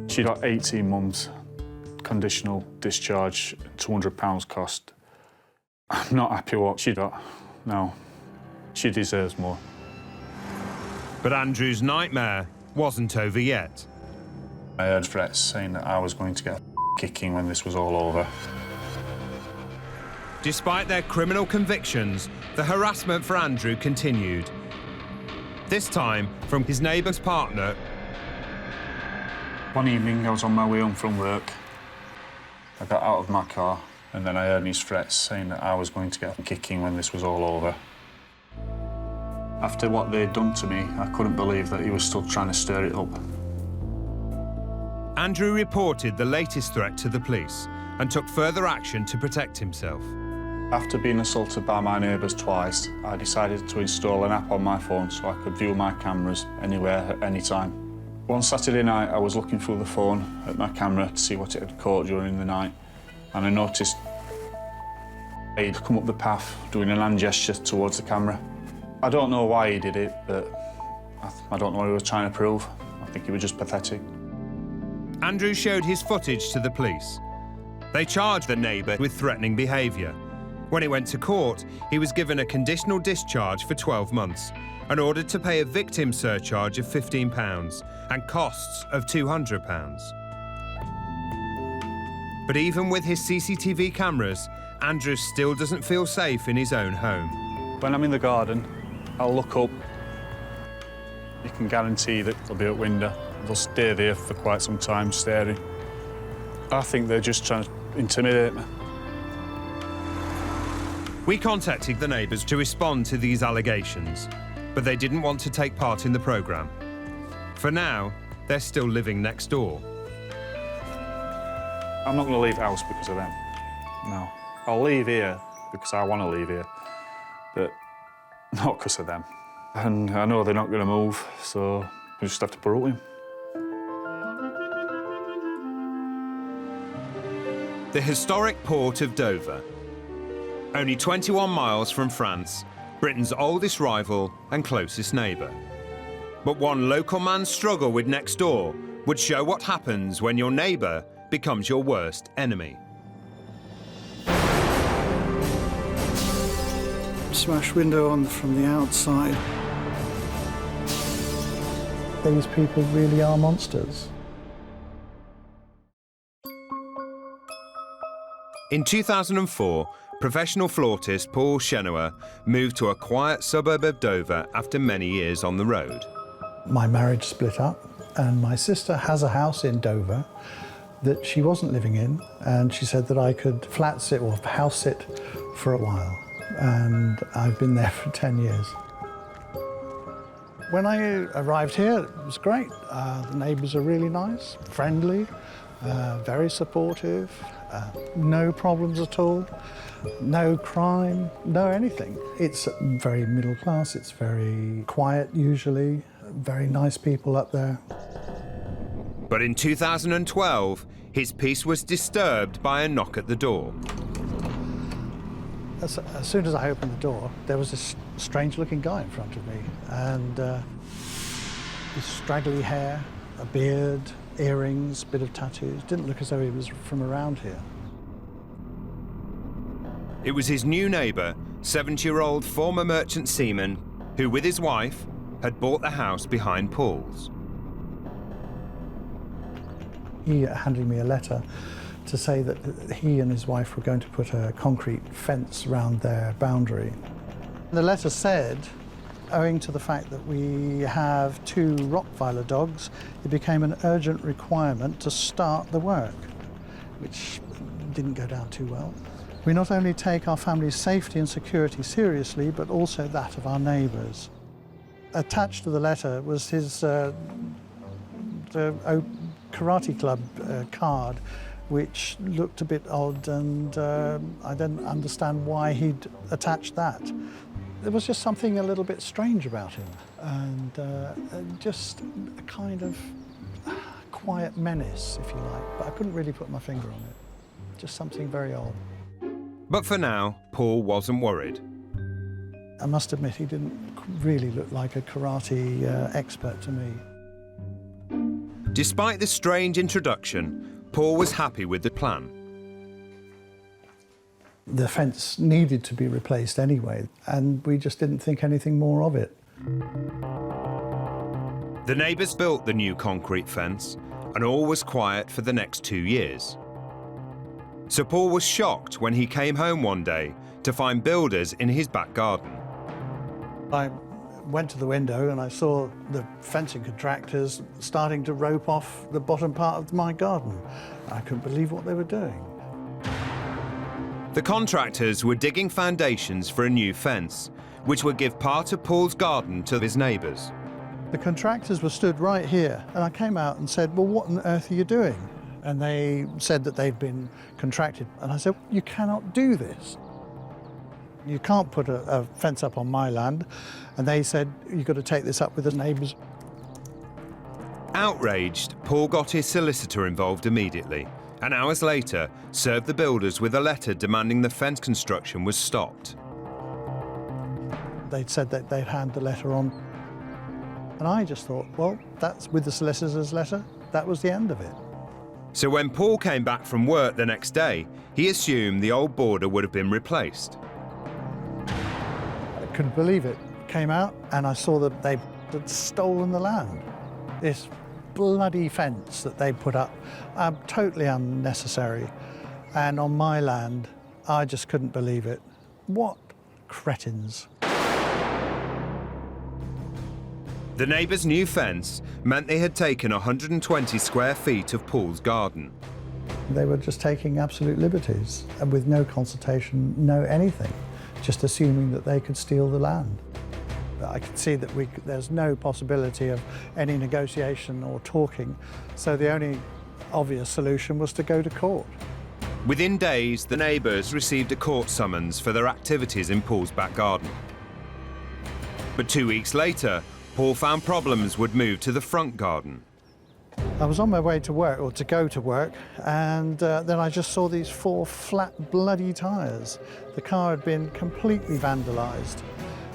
She got 18 months, conditional discharge, £200 cost. I'm not happy what she got, no. She deserves more. But Andrew's nightmare wasn't over yet. I heard threats saying that I was going to get kicking when this was all over. Despite their criminal convictions, the harassment for Andrew continued. This time from his neighbour's partner. One evening, I was on my way home from work. I got out of my car, and then I heard his threats saying that I was going to get kicking when this was all over. After what they'd done to me, I couldn't believe that he was still trying to stir it up. Andrew reported the latest threat to the police and took further action to protect himself. After being assaulted by my neighbours twice, I decided to install an app on my phone so I could view my cameras anywhere at any time. One Saturday night, I was looking through the phone at my camera to see what it had caught during the night, and I noticed he'd come up the path doing an hand gesture towards the camera. I don't know why he did it, but I don't know what he was trying to prove. I think he was just pathetic. Andrew showed his footage to the police. They charged the neighbour with threatening behaviour. When he went to court, he was given a conditional discharge for 12 months and ordered to pay a victim surcharge of £15 and costs of £200. But even with his CCTV cameras, Andrew still doesn't feel safe in his own home. When I'm in the garden, I'll look up. You can guarantee that they'll be at window. They'll stay there for quite some time, staring. I think they're just trying to intimidate me. We contacted the neighbours to respond to these allegations, but they didn't want to take part in the programme. For now, they're still living next door. I'm not going to leave the house because of them. No. I'll leave here because I want to leave here, but not because of them. And I know they're not going to move, so we just have to put up with them. The historic port of Dover. Only 21 miles from France, Britain's oldest rival and closest neighbour. But one local man's struggle with next door would show what happens when your neighbour becomes your worst enemy. Smashed window on from the outside. These people really are monsters. In 2004, professional flautist Paul Shenoa moved to a quiet suburb of Dover after many years on the road. My marriage split up, and my sister has a house in Dover that she wasn't living in, and she said that I could flat sit or house sit for a while, and I've been there for 10 years. When I arrived here, it was great. The neighbours are really nice, friendly, very supportive, no problems at all, no crime, no anything. It's very middle class, it's very quiet usually, very nice people up there. But in 2012, his peace was disturbed by a knock at the door. As soon as I opened the door, there was this strange-looking guy in front of me, and his straggly hair, a beard, earrings, bit of tattoos. Didn't look as though he was from around here. It was his new neighbour, 70-year-old former merchant seaman, who, with his wife, had bought the house behind Paul's. He handed me a letter to say that he and his wife were going to put a concrete fence around their boundary. The letter said, owing to the fact that we have 2 Rottweiler dogs, it became an urgent requirement to start the work, which didn't go down too well. We not only take our family's safety and security seriously, but also that of our neighbours. Attached to the letter was his karate club card, which looked a bit odd, and I didn't understand why he'd attached that. There was just something a little bit strange about him, and just a kind of quiet menace, if you like, but I couldn't really put my finger on it. Just something very odd. But for now, Paul wasn't worried. I must admit, he didn't really look like a karate expert to me. Despite the strange introduction, Paul was happy with the plan. The fence needed to be replaced anyway, and we just didn't think anything more of it. The neighbours built the new concrete fence, and all was quiet for the next 2 years. So Paul was shocked when he came home one day to find builders in his back garden. I went to the window and I saw the fencing contractors starting to rope off the bottom part of my garden. I couldn't believe what they were doing. The contractors were digging foundations for a new fence, which would give part of Paul's garden to his neighbours. The contractors were stood right here, and I came out and said, well, what on earth are you doing? And they said that they'd been contracted. And I said, you cannot do this. You can't put a fence up on my land. And they said, you've got to take this up with the neighbours. Outraged, Paul got his solicitor involved immediately, and hours later served the builders with a letter demanding the fence construction was stopped. They'd said that they'd hand the letter on. And I just thought, well, that's with the solicitor's letter, that was the end of it. So when Paul came back from work the next day, he assumed the old border would have been replaced. I couldn't believe it. Came out and I saw that they had stolen the land. This bloody fence that they put up, totally unnecessary. And on my land, I just couldn't believe it. What cretins. The neighbours' new fence meant they had taken 120 square feet of Paul's garden. They were just taking absolute liberties, and with no consultation, no anything, just assuming that they could steal the land. I could see that there's no possibility of any negotiation or talking, so the only obvious solution was to go to court. Within days, the neighbours received a court summons for their activities in Paul's back garden. But 2 weeks later, Paul found problems would move to the front garden. I was on my way to work, or to go to work, and then I just saw these 4 flat, bloody tyres. The car had been completely vandalised,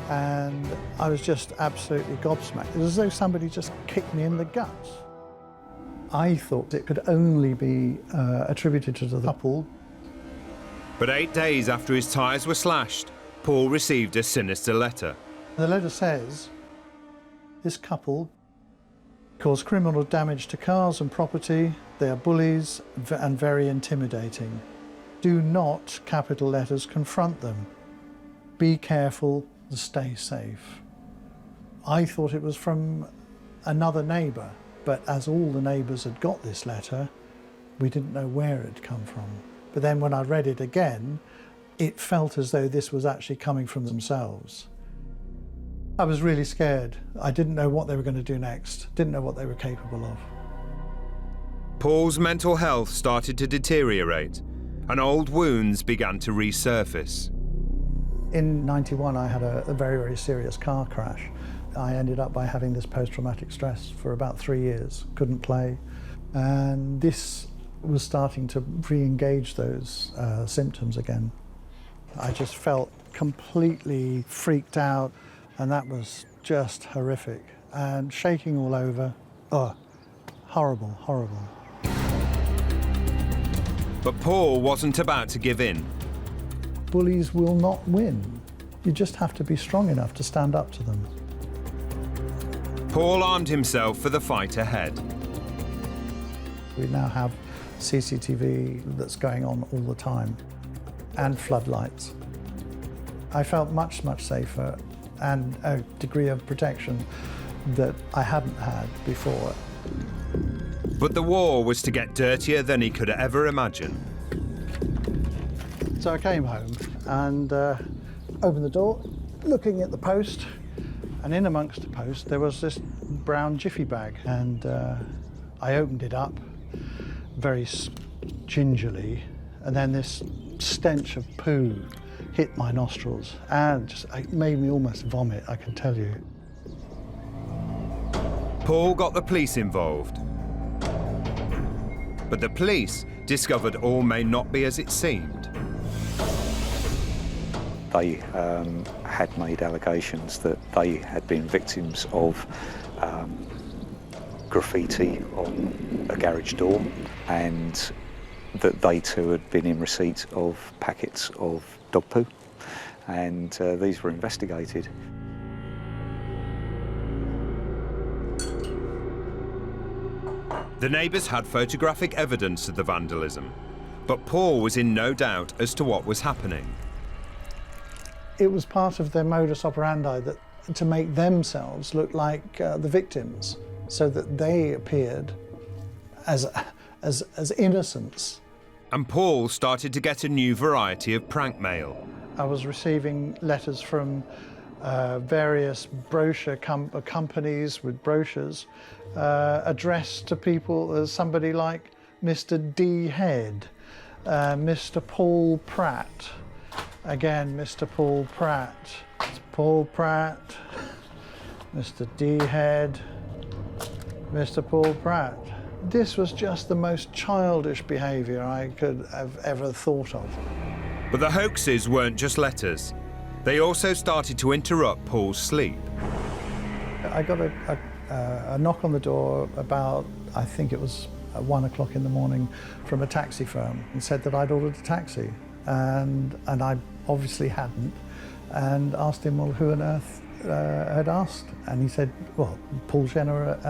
and I was just absolutely gobsmacked. It was as though somebody just kicked me in the guts. I thought it could only be attributed to the couple. But 8 days after his tyres were slashed, Paul received a sinister letter. The letter says, this couple cause criminal damage to cars and property. They are bullies and very intimidating. Do not, capital letters, confront them. Be careful and stay safe. I thought it was from another neighbour, but as all the neighbours had got this letter, we didn't know where it had come from. But then when I read it again, it felt as though this was actually coming from themselves. I was really scared. I didn't know what they were going to do next, didn't know what they were capable of. Paul's mental health started to deteriorate and old wounds began to resurface. In '91, I had a very, very serious car crash. I ended up by having this post-traumatic stress for about 3 years, couldn't play, and this was starting to re-engage those symptoms again. I just felt completely freaked out, and that was just horrific, and shaking all over. Oh, horrible, horrible. But Paul wasn't about to give in. Bullies will not win. You just have to be strong enough to stand up to them. Paul armed himself for the fight ahead. We now have CCTV that's going on all the time, and floodlights. I felt much, much safer, and a degree of protection that I hadn't had before. But the war was to get dirtier than he could ever imagine. So I came home and opened the door, looking at the post, and in amongst the post there was this brown jiffy bag, and I opened it up very gingerly, and then this stench of poo hit my nostrils and it made me almost vomit, I can tell you. Paul got the police involved. But the police discovered all may not be as it seemed. They had made allegations that they had been victims of graffiti on a garage door, and that they too had been in receipt of packets of dog poo, and these were investigated. The neighbours had photographic evidence of the vandalism, but Paul was in no doubt as to what was happening. It was part of their modus operandi that to make themselves look like the victims, so that they appeared as innocents. And Paul started to get a new variety of prank mail. I was receiving letters from various brochure companies with brochures addressed to people as somebody like Mr. D. Head, Mr. Paul Pratt, again Mr. Paul Pratt, Paul Pratt, Mr. D. Head, Mr. Paul Pratt. This was just the most childish behaviour I could have ever thought of. But the hoaxes weren't just letters. They also started to interrupt Paul's sleep. I got a knock on the door about, I think it was 1 o'clock in the morning, from a taxi firm, and said that I'd ordered a taxi, and I obviously hadn't, and asked him, well, who on earth had asked? And he said, well, Paul Shenoa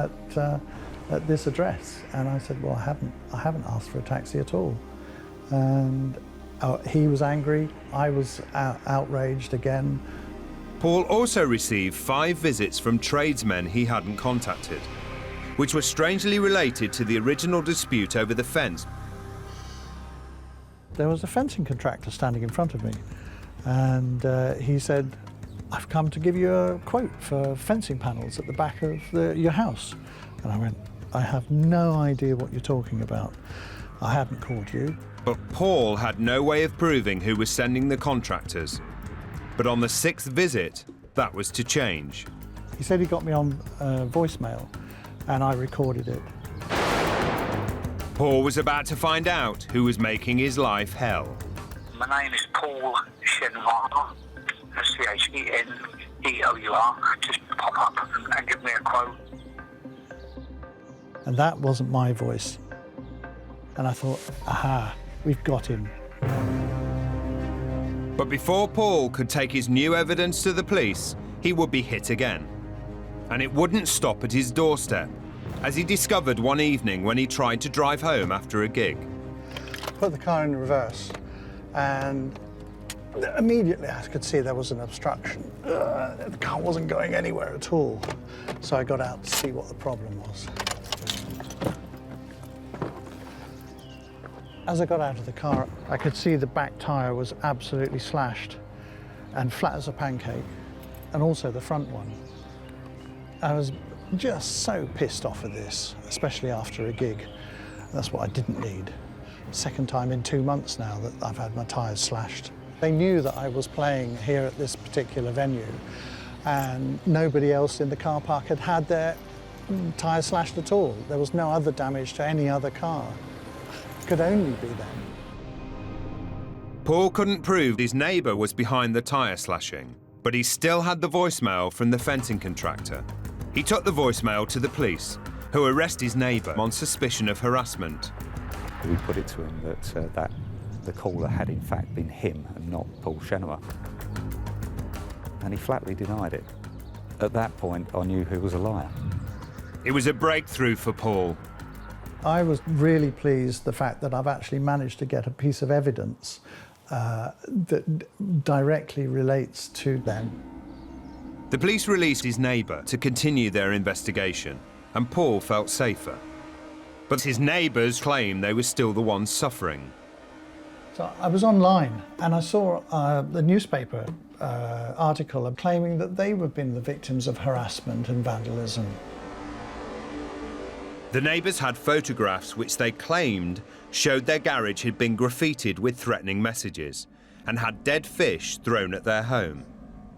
at this address. And I said, well, I haven't asked for a taxi at all. And he was angry, I was outraged again. Paul also received 5 visits from tradesmen he hadn't contacted, which were strangely related to the original dispute over the fence. There was a fencing contractor standing in front of me, and he said, I've come to give you a quote for fencing panels at the back of your house. And I went, I have no idea what you're talking about. I hadn't called you. But Paul had no way of proving who was sending the contractors. But on the 6th visit, that was to change. He said he got me on voicemail, and I recorded it. Paul was about to find out who was making his life hell. My name is Paul Shenoa, Cheneour. Just pop up and give me a quote. And that wasn't my voice. And I thought, aha, we've got him. But before Paul could take his new evidence to the police, he would be hit again. And it wouldn't stop at his doorstep, as he discovered one evening when he tried to drive home after a gig. Put the car in reverse, and immediately I could see there was an obstruction. The car wasn't going anywhere at all. So I got out to see what the problem was. As I got out of the car, I could see the back tyre was absolutely slashed and flat as a pancake, and also the front one. I was just so pissed off at this, especially after a gig. That's what I didn't need. Second time in 2 months now that I've had my tyres slashed. They knew that I was playing here at this particular venue, and nobody else in the car park had had their tyres slashed at all. There was no other damage to any other car. It could only be them. Paul couldn't prove his neighbour was behind the tyre slashing, but he still had the voicemail from the fencing contractor. He took the voicemail to the police, who arrested his neighbour on suspicion of harassment. We put it to him that the caller had in fact been him and not Paul Shenoa. And he flatly denied it. At that point, I knew he was a liar. It was a breakthrough for Paul. I was really pleased the fact that I've actually managed to get a piece of evidence that directly relates to them. The police released his neighbour to continue their investigation, and Paul felt safer. But his neighbours claimed they were still the ones suffering. So I was online and I saw the newspaper article claiming that they were being the victims of harassment and vandalism. The neighbours had photographs which they claimed showed their garage had been graffitied with threatening messages and had dead fish thrown at their home.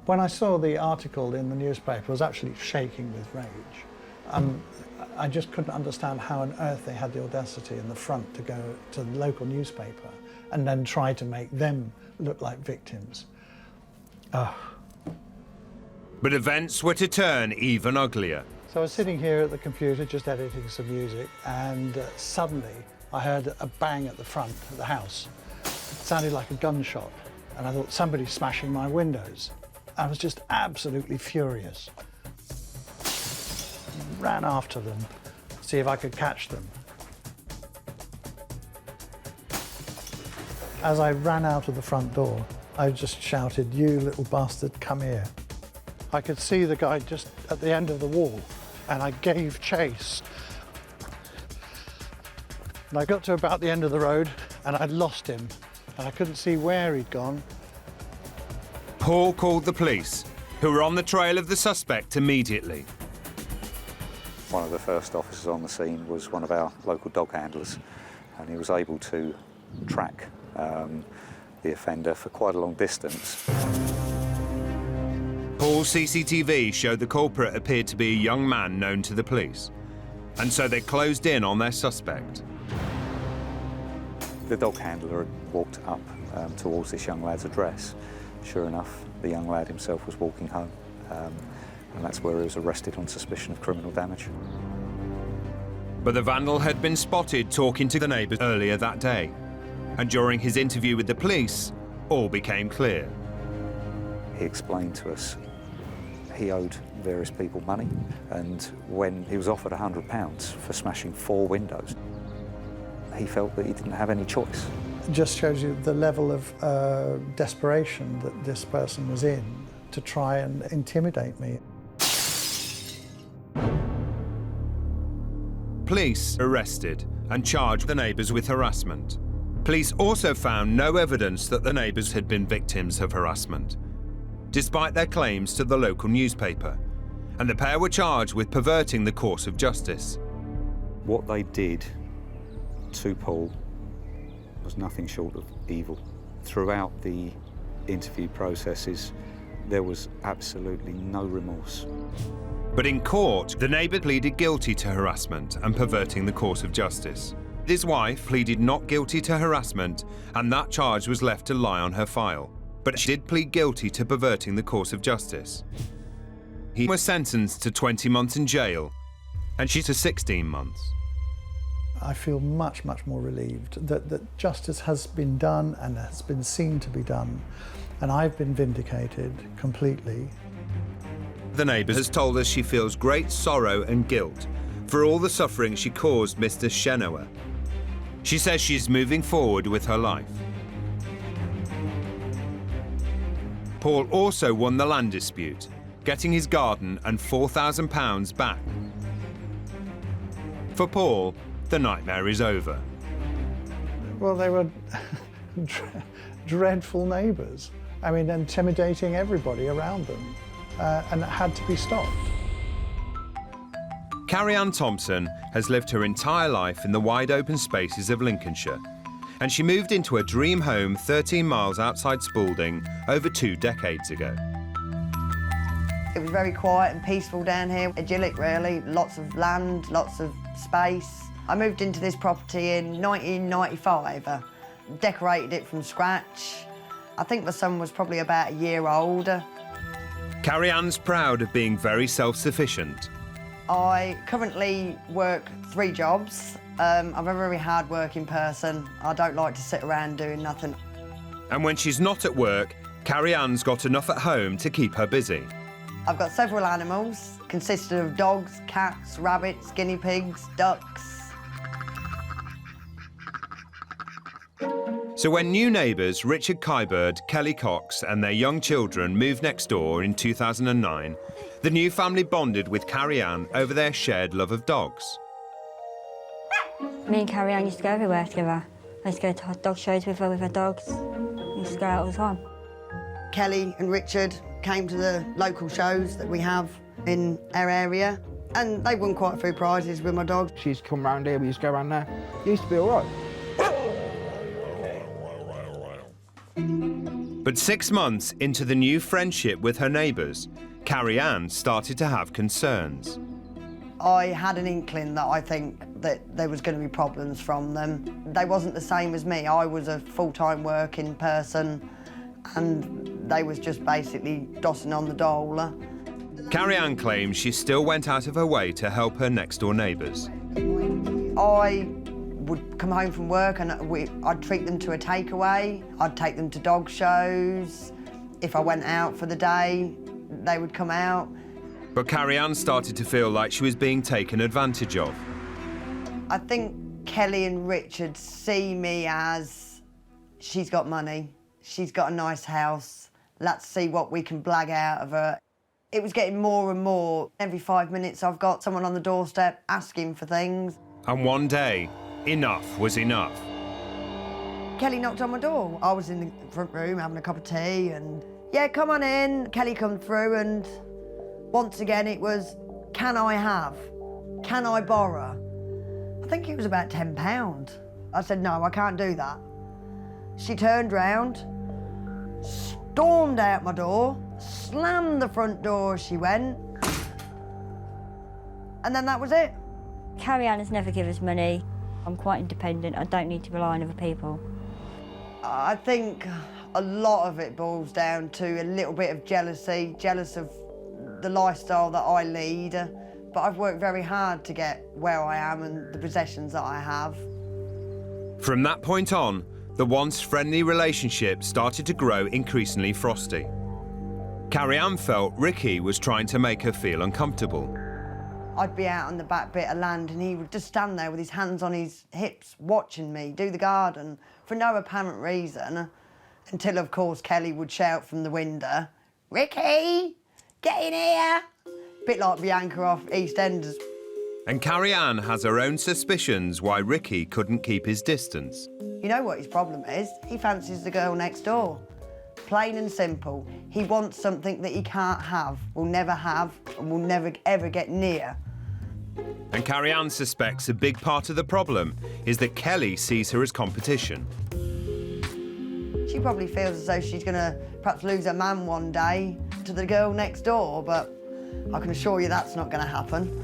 When I saw the article in the newspaper, I was actually shaking with rage. I just couldn't understand how on earth they had the audacity in the front to go to the local newspaper and then try to make them look like victims. But events were to turn even uglier. So I was sitting here at the computer just editing some music, and suddenly I heard a bang at the front of the house. It sounded like a gunshot, and I thought somebody's smashing my windows. I was just absolutely furious. Ran after them, see if I could catch them. As I ran out of the front door, I just shouted, "You little bastard, come here." I could see the guy just at the end of the wall, and I gave chase. And I got to about the end of the road, and I'd lost him, and I couldn't see where he'd gone. Paul called the police, who were on the trail of the suspect immediately. One of the first officers on the scene was one of our local dog handlers, and he was able to track the offender for quite a long distance. Paul's CCTV showed the culprit appeared to be a young man known to the police, and so they closed in on their suspect. The dog handler had walked up towards this young lad's address. Sure enough, the young lad himself was walking home, and that's where he was arrested on suspicion of criminal damage. But the vandal had been spotted talking to the neighbours earlier that day, and during his interview with the police, all became clear. He explained to us he owed various people money, and when he was offered £100 for smashing 4 windows, he felt that he didn't have any choice. It just shows you the level of desperation that this person was in to try and intimidate me. Police arrested and charged the neighbours with harassment. Police also found no evidence that the neighbours had been victims of harassment, despite their claims to the local newspaper, and the pair were charged with perverting the course of justice. What they did to Paul was nothing short of evil. Throughout the interview processes, there was absolutely no remorse. But in court, the neighbour pleaded guilty to harassment and perverting the course of justice. His wife pleaded not guilty to harassment, and that charge was left to lie on her file. But she did plead guilty to perverting the course of justice. He was sentenced to 20 months in jail, and she to 16 months. I feel much, much more relieved that justice has been done and has been seen to be done, and I've been vindicated completely. The neighbour has told us she feels great sorrow and guilt for all the suffering she caused Mr. Shenoa. She says she's moving forward with her life. Paul also won the land dispute, getting his garden and £4,000 back. For Paul, the nightmare is over. Well, they were dreadful neighbours. I mean, intimidating everybody around them, and it had to be stopped. Kianne Thompson has lived her entire life in the wide open spaces of Lincolnshire, and she moved into a dream home 13 miles outside Spalding over 2 decades ago. It was very quiet and peaceful down here, idyllic really, lots of land, lots of space. I moved into this property in 1995, decorated it from scratch. I think my son was probably about a year older. Kianne's proud of being very self-sufficient. I currently work 3 jobs. I'm a very hard-working person. I don't like to sit around doing nothing. And when she's not at work, Kianne's got enough at home to keep her busy. I've got several animals, consisting of dogs, cats, rabbits, guinea pigs, ducks. So when new neighbours Richard Kybird, Kelly Cox and their young children moved next door in 2009, the new family bonded with Kianne over their shared love of dogs. Me and Kianne used to go everywhere together. I used to go to dog shows with her dogs. We used to go out all the time. Kelly and Richard came to the local shows that we have in our area, and they won quite a few prizes with my dogs. She used to come round here, we used to go around there. It used to be all right. But 6 months into the new friendship with her neighbours, Kianne started to have concerns. I had an inkling that I think that there was going to be problems from them. They wasn't the same as me. I was a full-time working person, and they was just basically dossing on the dole. Kianne claims she still went out of her way to help her next-door neighbours. I would come home from work and I'd treat them to a takeaway. I'd take them to dog shows. If I went out for the day, they would come out. But Kianne started to feel like she was being taken advantage of. I think Kelly and Richard see me as, she's got money, she's got a nice house, let's see what we can blag out of her. It was getting more and more. Every 5 minutes I've got someone on the doorstep asking for things. And one day, enough was enough. Kelly knocked on my door. I was in the front room having a cup of tea and, yeah, come on in. Kelly come through and once again it was, can I have? Can I borrow? I think it was about £10. I said, no, I can't do that. She turned round, stormed out my door, slammed the front door, she went. And then that was it. Kianne has never given us money. I'm quite independent. I don't need to rely on other people. I think a lot of it boils down to a little bit of jealousy, jealous of the lifestyle that I lead. But I've worked very hard to get where I am and the possessions that I have. From that point on, the once friendly relationship started to grow increasingly frosty. Kianne felt Ricky was trying to make her feel uncomfortable. I'd be out on the back bit of land and he would just stand there with his hands on his hips watching me do the garden for no apparent reason, until of course Kelly would shout from the window, "Ricky, get in here!" Bit like Bianca off EastEnders. And Kianne has her own suspicions why Ricky couldn't keep his distance. You know what his problem is? He fancies the girl next door. Plain and simple. He wants something that he can't have, will never have, and will never ever get near. And Kianne suspects a big part of the problem is that Kelly sees her as competition. She probably feels as though she's going to perhaps lose her man one day to the girl next door, but I can assure you that's not going to happen.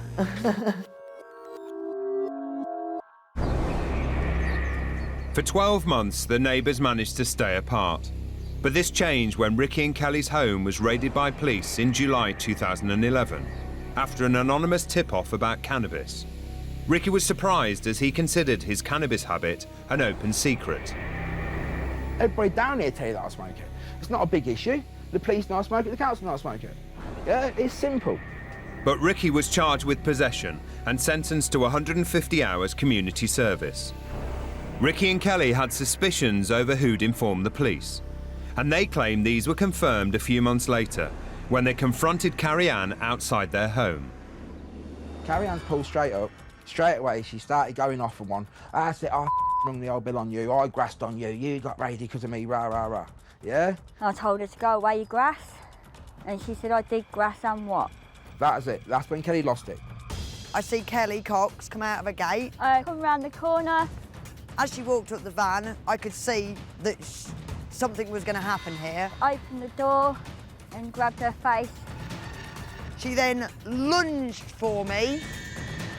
For 12 months, the neighbours managed to stay apart. But this changed when Ricky and Kelly's home was raided by police in July 2011, after an anonymous tip-off about cannabis. Ricky was surprised as he considered his cannabis habit an open secret. Everybody down here tell you that I smoke it. It's not a big issue. The police know I smoke it, the council know I smoke it. Yeah, it's simple. But Ricky was charged with possession and sentenced to 150 hours community service. Ricky and Kelly had suspicions over who'd informed the police. and they claim these were confirmed a few months later when they confronted Kianne outside their home. Kianne's pulled straight up. Straight away, she started going off for one. I said, I rung the old bill on you, I grassed on you, you got raided because of me, rah, rah, rah. Yeah? I told her to go away, you grass. And she said, I did grass and what? That's it. That's when Kelly lost it. I see Kelly Cox come out of a gate. I come round the corner. As she walked up the van, I could see that something was going to happen here. Opened the door and grabbed her face. She then lunged for me.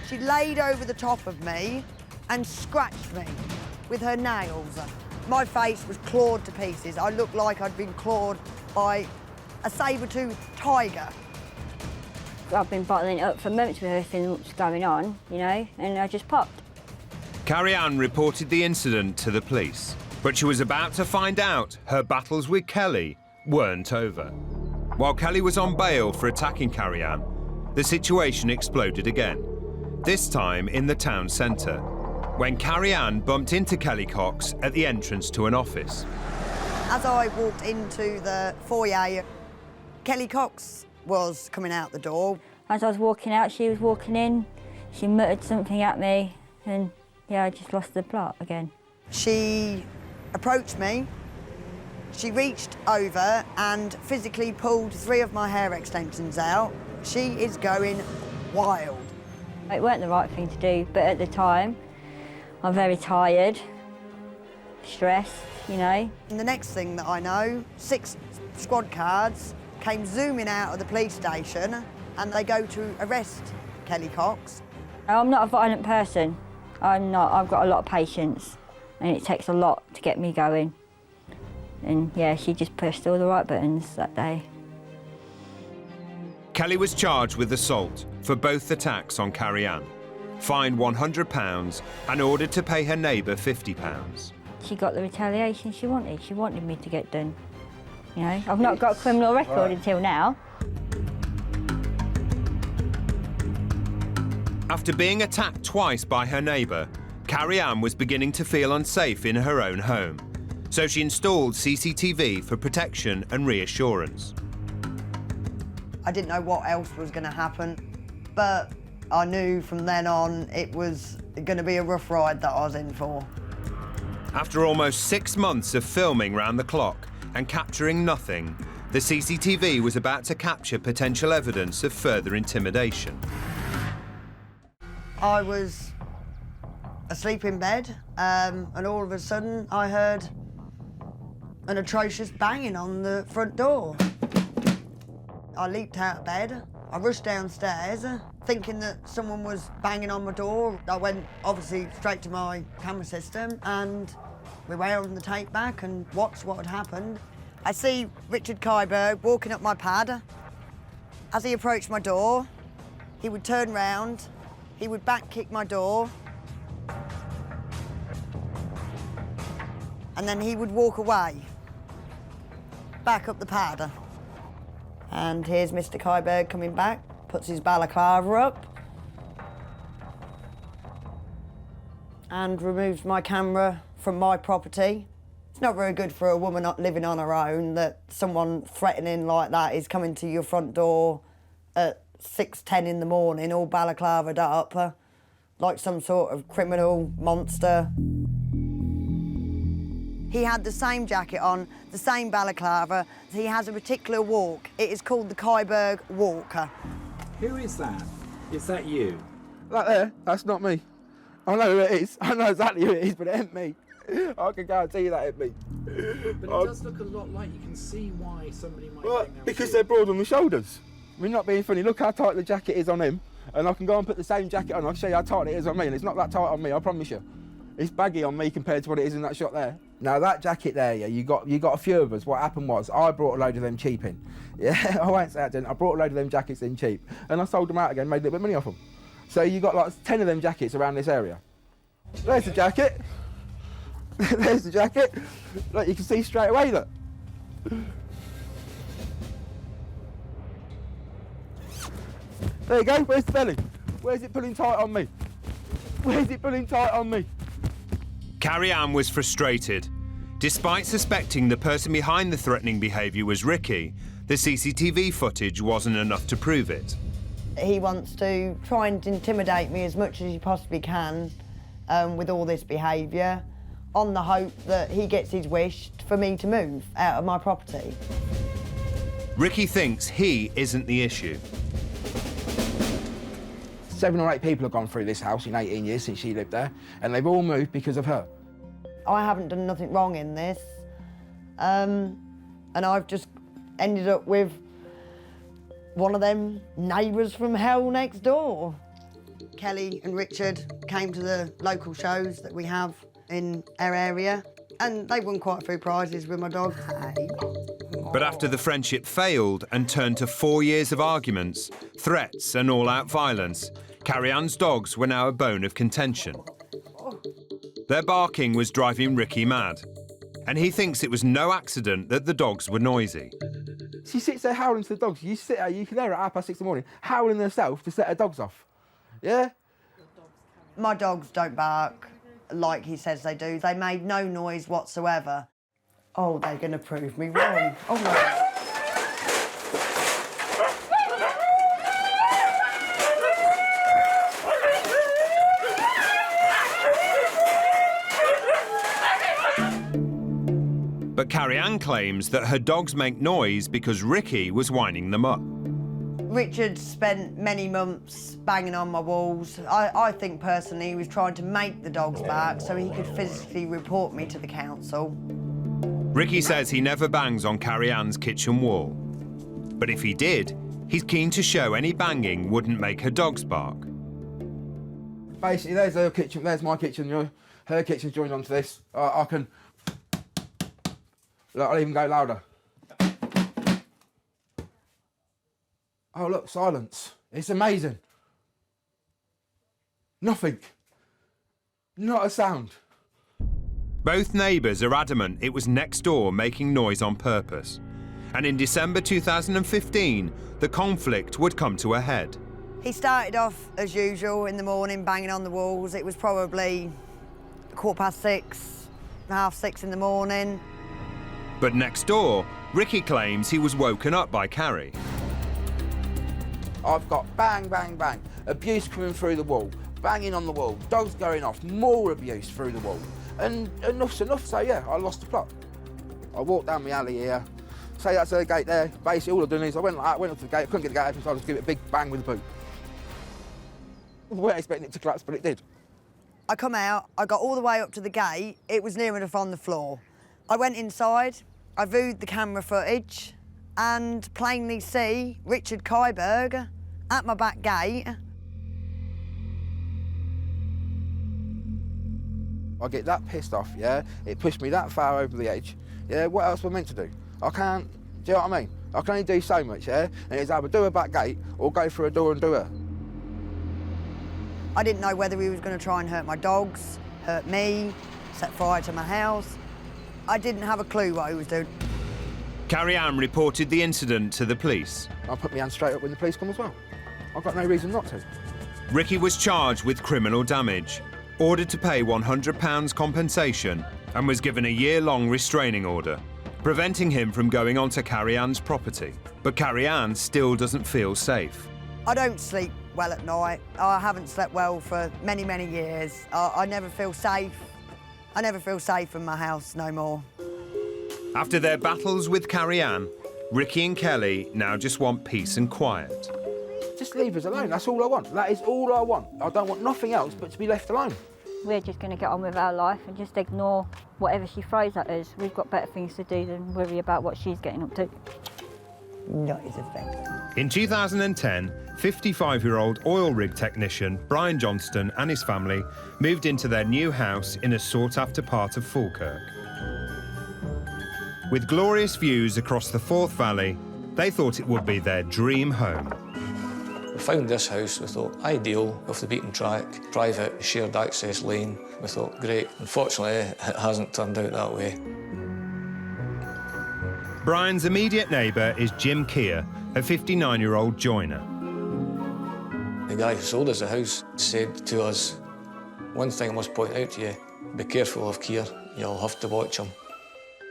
She laid over the top of me and scratched me with her nails. My face was clawed to pieces. I looked like I'd been clawed by a saber-toothed tiger. I've been bottling it up for months with everything that's going on, you know, and I just popped. Kianne reported the incident to the police, but she was about to find out her battles with Kelly weren't over. While Kelly was on bail for attacking Kianne, the situation exploded again, this time in the town centre, when Kianne bumped into Kelly Cox at the entrance to an office. As I walked into the foyer, Kelly Cox was coming out the door. As I was walking out, she was walking in. She muttered something at me, and yeah, I just lost the plot again. She approached me. She reached over and physically pulled 3 of my hair extensions out. She is going wild. It weren't the right thing to do, but at the time, I'm very tired, stressed, you know. And the next thing that I know, 6 squad cars came zooming out of the police station and they go to arrest Kelly Cox. I'm not a violent person. I'm not. I've got a lot of patience and it takes a lot to get me going. And yeah, she just pushed all the right buttons that day. Kelly was charged with assault for both attacks on Kianne, fined £100 and ordered to pay her neighbour £50. She got the retaliation she wanted. She wanted me to get done. You know, I've not got a criminal record until now. After being attacked twice by her neighbour, Kianne was beginning to feel unsafe in her own home. So she installed CCTV for protection and reassurance. I didn't know what else was going to happen, but I knew from then on it was going to be a rough ride that I was in for. After almost 6 months of filming round the clock and capturing nothing, the CCTV was about to capture potential evidence of further intimidation. I was asleep in bed, and all of a sudden I heard an atrocious banging on the front door. I leaped out of bed, I rushed downstairs, thinking that someone was banging on my door. I went, obviously, straight to my camera system, and we wound the tape back and watched what had happened. I see Richard Kyberg walking up my pad. As he approached my door, he would turn round, he would back kick my door, and then he would walk away, back up the pad. And here's Mr. Kyberg coming back, puts his balaclava up, and removes my camera from my property. It's not very good for a woman not living on her own that someone threatening like that is coming to your front door at 6:10 in the morning, all balaclavaed up, like some sort of criminal monster. He had the same jacket on, the same balaclava. He has a particular walk. It is called the Kyberg Walker. Who is that? Is that you? That there, that's not me. I know who it is. I know exactly who it is, but it ain't me. I can guarantee you that ain't me. But it does look a lot like you can see why somebody might think that because they're broad on the shoulders. We're not being funny. Look how tight the jacket is on him, and I can go and put the same jacket on. I'll show you how tight it is on me, and it's not that tight on me, I promise you. It's baggy on me compared to what it is in that shot there. Now that jacket there, yeah, you got a few of us. What happened was I brought a load of them cheap in. Yeah, I won't say that, didn't I? Brought a load of them jackets in cheap, and I sold them out again, made a little bit of money off them. So you got like 10 of them jackets around this area. There's the jacket. There's the jacket. Look, you can see straight away, look. There you go, where's the belly? Where's it pulling tight on me? Where's it pulling tight on me? Kianne was frustrated. Despite suspecting the person behind the threatening behaviour was Ricky, the CCTV footage wasn't enough to prove it. He wants to try and intimidate me as much as he possibly can with all this behaviour, on the hope that he gets his wish for me to move out of my property. Ricky thinks he isn't the issue. 7 or 8 people have gone through this house in 18 years since she lived there, and they've all moved because of her. I haven't done nothing wrong in this, and I've just ended up with one of them neighbours from hell next door. Kelly and Richard came to the local shows that we have in our area, and they won quite a few prizes with my dog. But after the friendship failed and turned to 4 years of arguments, threats and all-out violence, Kianne's dogs were now a bone of contention. Their barking was driving Ricky mad, and he thinks it was no accident that the dogs were noisy. She sits there howling to the dogs. You sit there, you can hear her at 6:30 in the morning, howling herself to set her dogs off. Yeah? My dogs don't bark like he says they do. They made no noise whatsoever. Oh, they're going to prove me wrong. Oh, no. But Kianne claims that her dogs make noise because Ricky was winding them up. Richard spent many months banging on my walls. I think personally he was trying to make the dogs bark so he could physically report me to the council. Ricky says he never bangs on Kianne's kitchen wall. But if he did, he's keen to show any banging wouldn't make her dogs bark. Basically, there's her kitchen, there's my kitchen, her kitchen's joined onto this. I can... Look, I'll even go louder. Oh, look, silence. It's amazing. Nothing. Not a sound. Both neighbours are adamant it was next door making noise on purpose. And in December 2015, the conflict would come to a head. He started off, as usual, in the morning, banging on the walls. It was probably 6:15, 6:30 in the morning. But next door, Ricky claims he was woken up by Kianne. I've got bang, bang, bang, abuse coming through the wall, banging on the wall, dogs going off, more abuse through the wall. And enough's enough, so yeah, I lost the plot. I walked down my alley here, say that's her gate there, basically all I've done is I went like that, went up to the gate, couldn't get the gate open, so I just give it a big bang with the boot. I wasn't expecting it to collapse, but it did. I come out, I got all the way up to the gate, it was near enough on the floor. I went inside, I viewed the camera footage, and plainly see Richard Kyberg at my back gate. I get that pissed off, yeah? It pushed me that far over the edge. Yeah, what else am I meant to do? I can't, do you know what I mean? I can only do so much, yeah? And it's either do a back gate or go through a door and do her. I didn't know whether he was going to try and hurt my dogs, hurt me, set fire to my house. I didn't have a clue what he was doing. Kianne reported the incident to the police. I'll put my hand straight up when the police come as well. I've got no reason not to. Ricky was charged with criminal damage, ordered to pay £100 compensation, and was given a year-long restraining order, preventing him from going onto Kianne's property. But Kianne still doesn't feel safe. I don't sleep well at night. I haven't slept well for many, many years. I never feel safe. I never feel safe in my house no more. After their battles with Kianne, Ricky and Kelly now just want peace and quiet. Just leave us alone, that's all I want. That is all I want. I don't want nothing else but to be left alone. We're just going to get on with our life and just ignore whatever she throws at us. We've got better things to do than worry about what she's getting up to. Not is a thing. In 2010, 55-year-old oil rig technician Brian Johnston and his family moved into their new house in a sought-after part of Falkirk. With glorious views across the Forth Valley, they thought it would be their dream home. We found this house, we thought, ideal, off the beaten track, private, shared access lane. We thought, great. Unfortunately, it hasn't turned out that way. Brian's immediate neighbour is Jim Kia, a 59-year-old joiner. The guy who sold us the house said to us, one thing I must point out to you, be careful of Kia, you'll have to watch him.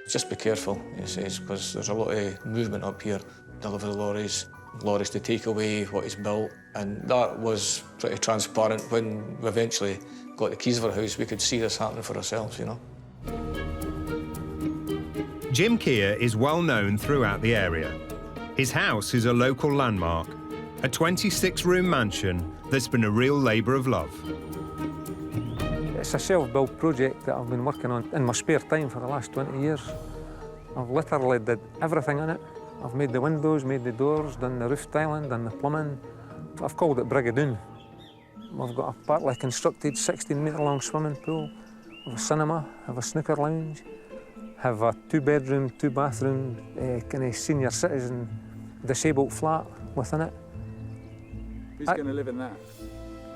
Just be careful, he says, because there's a lot of movement up here. Delivery lorries to take away what is built, and that was pretty transparent. When we eventually got the keys of our house, we could see this happening for ourselves, you know. Jim Kia is well known throughout the area. His house is a local landmark, a 26-room mansion that's been a real labour of love. It's a self-built project that I've been working on in my spare time for the last 20 years. I've literally did everything in it. I've made the windows, made the doors, done the roof tiling, done the plumbing. I've called it Brigadoon. I've got a partly constructed 16-metre-long swimming pool, I have a cinema, I have a snooker lounge, I have a 2-bedroom, 2-bathroom, kind of senior citizen disabled flat within it. Who's going to live in that?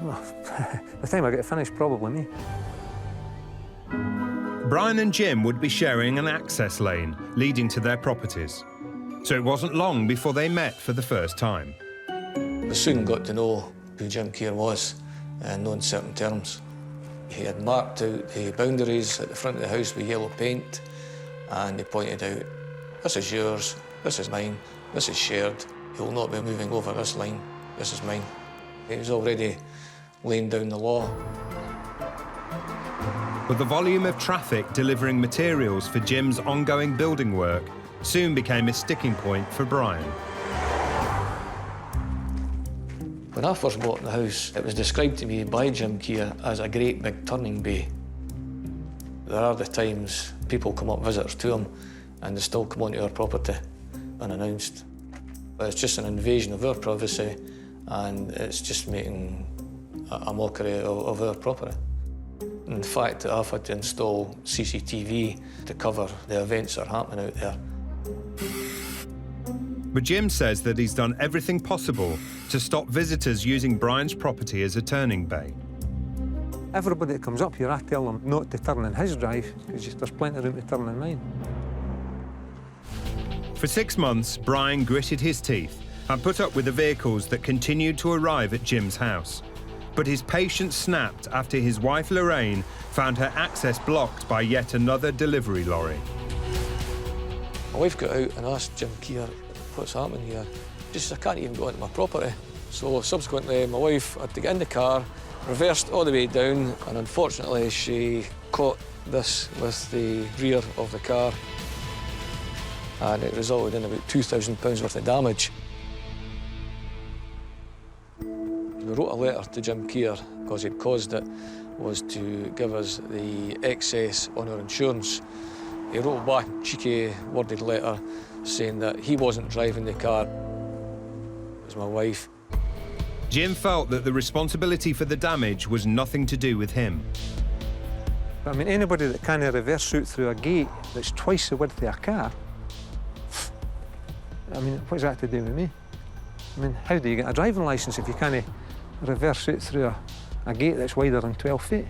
Well, by the time I get finished, probably me. Brian and Jim would be sharing an access lane leading to their properties. So it wasn't long before they met for the first time. We soon got to know who Jim Kia was, in no uncertain terms. He had marked out the boundaries at the front of the house with yellow paint, and he pointed out, this is yours, this is mine, this is shared. He will not be moving over this line, this is mine. He was already laying down the law. But the volume of traffic delivering materials for Jim's ongoing building work soon became a sticking point for Brian. When I first bought the house, it was described to me by Jim Kia as a great big turning bay. There are the times people come up, visitors to him, and they still come onto our property unannounced. But it's just an invasion of our privacy, and it's just making a mockery of our property. In fact, I've had to install CCTV to cover the events that are happening out there. But Jim says that he's done everything possible to stop visitors using Brian's property as a turning bay. Everybody that comes up here, I tell them not to turn in his drive, because there's plenty of room to turn in mine. For 6 months, Brian gritted his teeth and put up with the vehicles that continued to arrive at Jim's house. But his patience snapped after his wife Lorraine found her access blocked by yet another delivery lorry. My wife got out and asked Jim Kia, what's happening here? She says, I can't even go into my property. So subsequently, my wife had to get in the car, reversed all the way down, and unfortunately, she caught this with the rear of the car, and it resulted in about £2,000 worth of damage. We wrote a letter to Jim Kia because he'd caused it, was to give us the excess on our insurance. He wrote back a cheeky, worded letter saying that he wasn't driving the car, it was my wife. Jim felt that the responsibility for the damage was nothing to do with him. I mean, anybody that can reverse shoot through a gate that's twice the width of a car, I mean, what's that to do with me? I mean, how do you get a driving licence if you can't reverse shoot through a gate that's wider than 12 feet?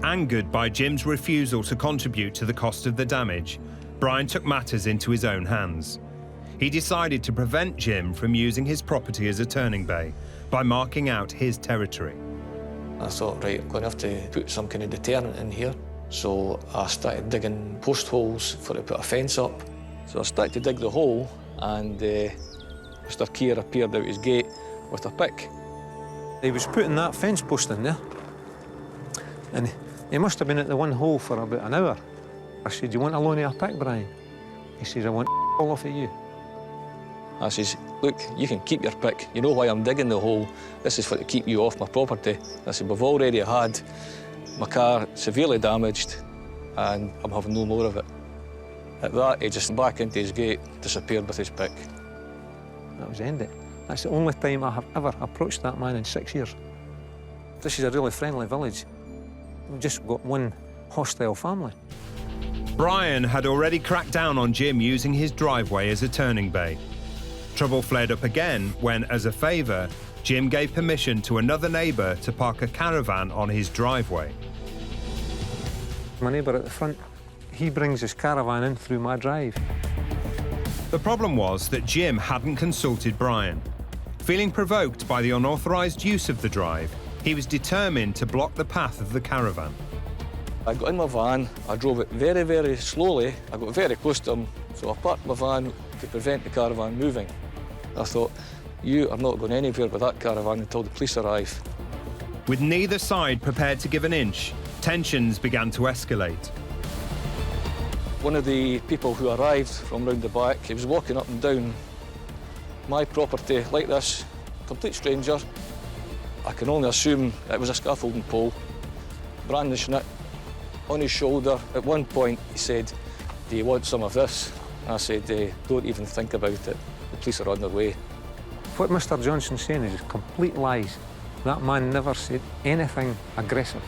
Angered by Jim's refusal to contribute to the cost of the damage, Brian took matters into his own hands. He decided to prevent Jim from using his property as a turning bay by marking out his territory. I thought, right, I'm going to have to put some kind of deterrent in here. So I started digging post holes for to put a fence up. So I started to dig the hole, and Mr. Kia appeared out his gate with a pick. He was putting that fence post in there, and he must have been at the one hole for about an hour. I said, you want a loan of a pick, Brian? He says, I want all off of you. I says, look, you can keep your pick. You know why I'm digging the hole. This is for to keep you off my property. I said, we've already had my car severely damaged, and I'm having no more of it. At that, he just back into his gate, disappeared with his pick. That was the end of it. That's the only time I have ever approached that man in 6 years. This is a really friendly village. We've just got one hostile family. Brian had already cracked down on Jim using his driveway as a turning bay. Trouble flared up again when, as a favour, Jim gave permission to another neighbour to park a caravan on his driveway. My neighbour at the front, he brings his caravan in through my drive. The problem was that Jim hadn't consulted Brian. Feeling provoked by the unauthorised use of the drive, He was determined to block the path of the caravan. I got in my van, I drove it very, very slowly. I got very close to him, so I parked my van to prevent the caravan moving. I thought, you are not going anywhere with that caravan until the police arrive. With neither side prepared to give an inch, tensions began to escalate. One of the people who arrived from round the back, he was walking up and down my property like this, complete stranger. I can only assume it was a scaffolding pole, brandishing it on his shoulder. At one point he said, "Do you want some of this?" I said, "Don't even think about it. The police are on their way." What Mr. Johnson's saying is complete lies. That man never said anything aggressive.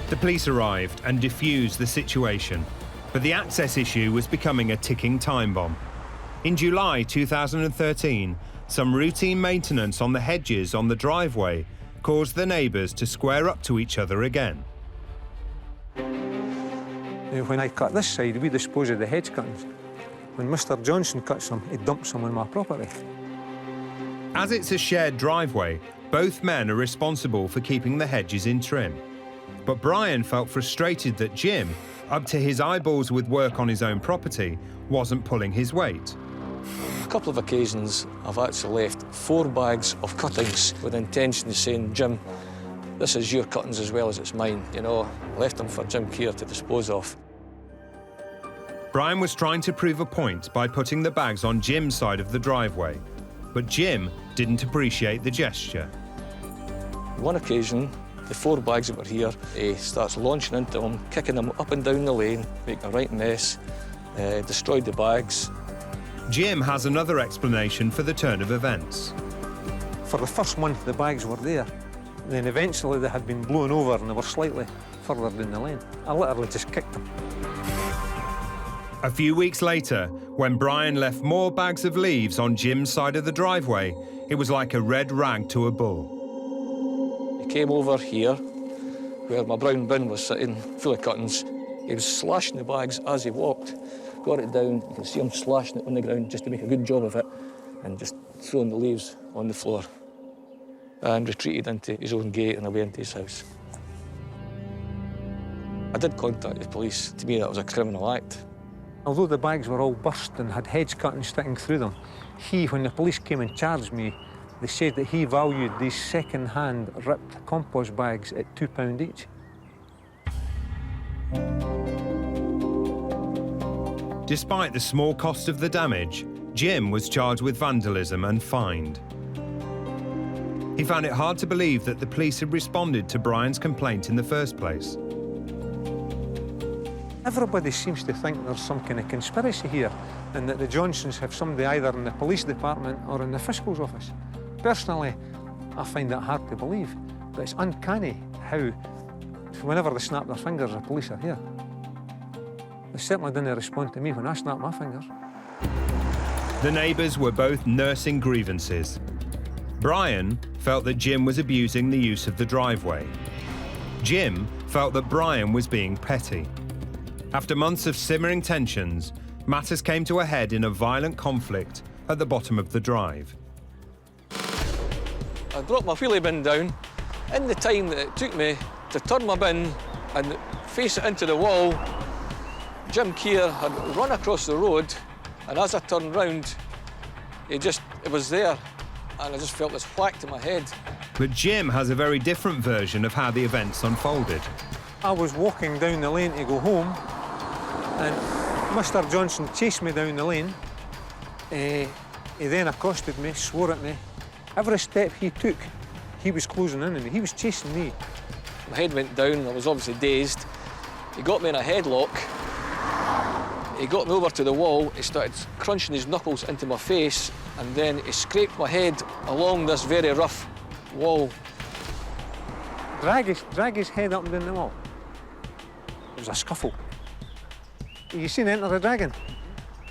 The police arrived and defused the situation, but the access issue was becoming a ticking time bomb. In July 2013, some routine maintenance on the hedges on the driveway caused the neighbours to square up to each other again. When I cut this side, we dispose of the hedge cuttings. When Mr. Johnson cuts them, he dumps them on my property. As it's a shared driveway, both men are responsible for keeping the hedges in trim. But Brian felt frustrated that Jim, up to his eyeballs with work on his own property, wasn't pulling his weight. A couple of occasions I've actually left 4 bags of cuttings with the intention of saying, "Jim, this is your cuttings as well as it's mine." You know, left them for Jim Kia to dispose of. Brian was trying to prove a point by putting the bags on Jim's side of the driveway, but Jim didn't appreciate the gesture. One occasion, the 4 bags that were here, he starts launching into them, kicking them up and down the lane, making a right mess, destroyed the bags. Jim has another explanation for the turn of events. For the first month, the bags were there. Then eventually they had been blown over and they were slightly further down the lane. I literally just kicked them. A few weeks later, when Brian left more bags of leaves on Jim's side of the driveway, it was like a red rag to a bull. He came over here, where my brown bin was sitting, full of cuttings. He was slashing the bags as he walked. Got it down, you can see him slashing it on the ground just to make a good job of it, and just throwing the leaves on the floor. And retreated into his own gate and away into his house. I did contact the police. To me, that was a criminal act. Although the bags were all burst and had hedge cuttings sticking through them, when the police came and charged me, they said that he valued these second-hand ripped compost bags at £2 each. Despite the small cost of the damage, Jim was charged with vandalism and fined. He found it hard to believe that the police had responded to Brian's complaint in the first place. Everybody seems to think there's some kind of conspiracy here and that the Johnsons have somebody either in the police department or in the fiscal's office. Personally, I find that hard to believe, but it's uncanny how, whenever they snap their fingers, the police are here. They certainly didn't respond to me when I snapped my fingers. The neighbours were both nursing grievances. Brian felt that Jim was abusing the use of the driveway. Jim felt that Brian was being petty. After months of simmering tensions, matters came to a head in a violent conflict at the bottom of the drive. I dropped my wheelie bin down. In the time that it took me to turn my bin and face it into the wall, Jim Kia had run across the road, and as I turned round, it was there, and I just felt this whack to my head. But Jim has a very different version of how the events unfolded. I was walking down the lane to go home, and Mr. Johnson chased me down the lane. He then accosted me, swore at me. Every step he took, he was closing in on me. He was chasing me. My head went down, I was obviously dazed. He got me in a headlock. He got me over to the wall, he started crunching his knuckles into my face, and then he scraped my head along this very rough wall. Drag his head up and down the wall. It was a scuffle. You seen Enter the Dragon?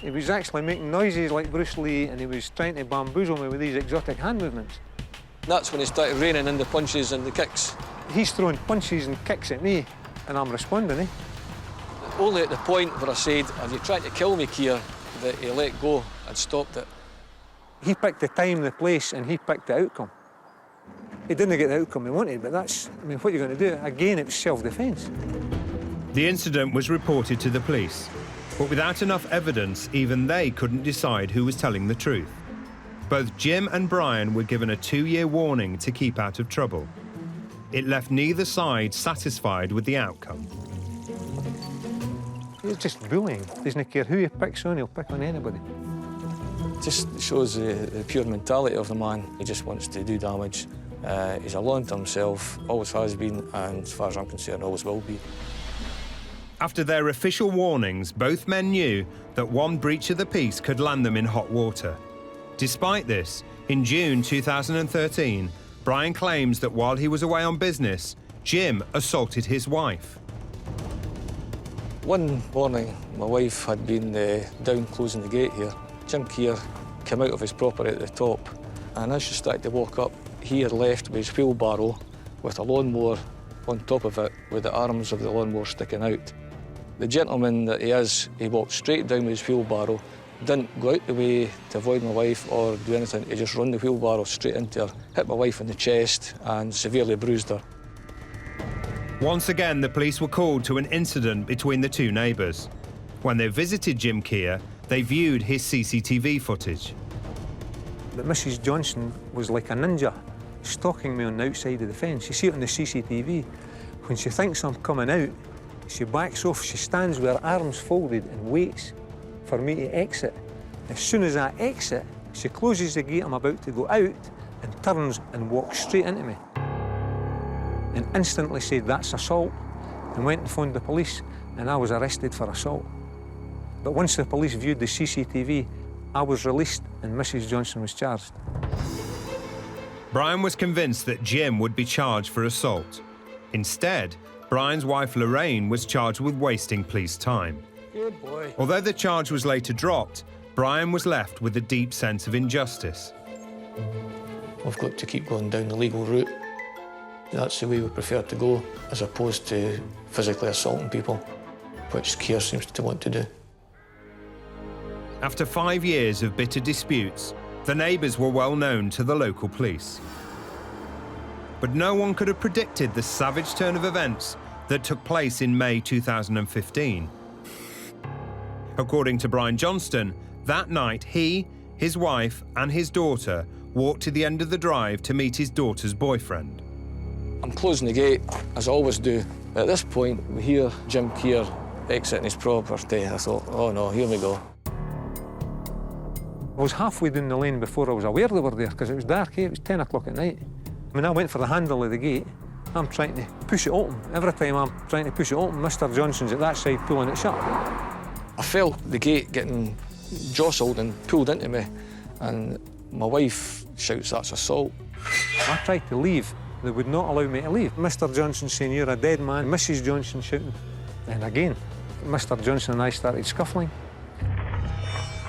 He was actually making noises like Bruce Lee, and he was trying to bamboozle me with these exotic hand movements. That's when he started raining in the punches and the kicks. He's throwing punches and kicks at me, and I'm responding, eh? Only at the point where I said, "Are you trying to kill me, Kia?" that he let go and stopped it. He picked the time, the place, and he picked the outcome. He didn't get the outcome he wanted, but that's, I mean, what are you going to do? Again, it was self-defence. The incident was reported to the police, but without enough evidence, even they couldn't decide who was telling the truth. Both Jim and Brian were given a 2-year warning to keep out of trouble. It left neither side satisfied with the outcome. It's just bullying. Doesn't care who he picks on, he'll pick on anybody. It just shows the pure mentality of the man. He just wants to do damage. He's a law unto himself, always has been, and as far as I'm concerned, always will be. After their official warnings, both men knew that one breach of the peace could land them in hot water. Despite this, in June 2013, Brian claims that while he was away on business, Jim assaulted his wife. One morning, my wife had been down closing the gate here. Jim Kia came out of his property at the top, and as she started to walk up, he had left with his wheelbarrow with a lawnmower on top of it, with the arms of the lawnmower sticking out. The gentleman that he is, he walked straight down with his wheelbarrow, didn't go out the way to avoid my wife or do anything. He just run the wheelbarrow straight into her, hit my wife in the chest and severely bruised her. Once again, the police were called to an incident between the two neighbours. When they visited Jim Kia, they viewed his CCTV footage. But Mrs. Johnston was like a ninja, stalking me on the outside of the fence. You see it on the CCTV. When she thinks I'm coming out, she backs off, she stands with her arms folded and waits for me to exit. As soon as I exit, she closes the gate I'm about to go out and turns and walks straight into me. And instantly said, "That's assault," and went and phoned the police, and I was arrested for assault. But once the police viewed the CCTV, I was released and Mrs. Johnston was charged. Brian was convinced that Jim would be charged for assault. Instead, Brian's wife Lorraine was charged with wasting police time. Good boy. Although the charge was later dropped, Brian was left with a deep sense of injustice. We've got to keep going down the legal route. That's the way we prefer to go, as opposed to physically assaulting people, which Kia seems to want to do. After 5 years of bitter disputes, the neighbours were well known to the local police. But no one could have predicted the savage turn of events that took place in May 2015. According to Brian Johnston, that night he, his wife and his daughter walked to the end of the drive to meet his daughter's boyfriend. I'm closing the gate, as I always do. At this point, we hear Jim Kia exiting his property. I thought, oh no, here we go. I was halfway down the lane before I was aware they were there, because it was dark, it was 10 o'clock at night. When I went for the handle of the gate, I'm trying to push it open. Every time I'm trying to push it open, Mr. Johnston's at that side pulling it shut. I felt the gate getting jostled and pulled into me, and my wife shouts, "That's assault." I tried to leave. They would not allow me to leave. Mr. Johnston saying, "You're a dead man." Mrs. Johnston shouting. And again, Mr. Johnston and I started scuffling.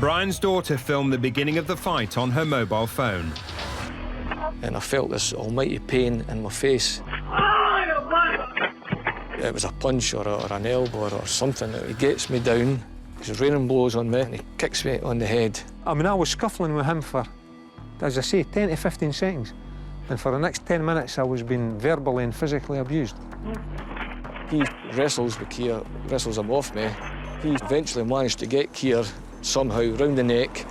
Brian's daughter filmed the beginning of the fight on her mobile phone. And I felt this almighty pain in my face. It was a punch or an elbow or something. He gets me down, he's raining blows on me, and he kicks me on the head. I mean, I was scuffling with him for, as I say, 10 to 15 seconds. And for the next 10 minutes, I was being verbally and physically abused. He wrestles with Kia, wrestles him off me. He eventually managed to get Kia somehow round the neck.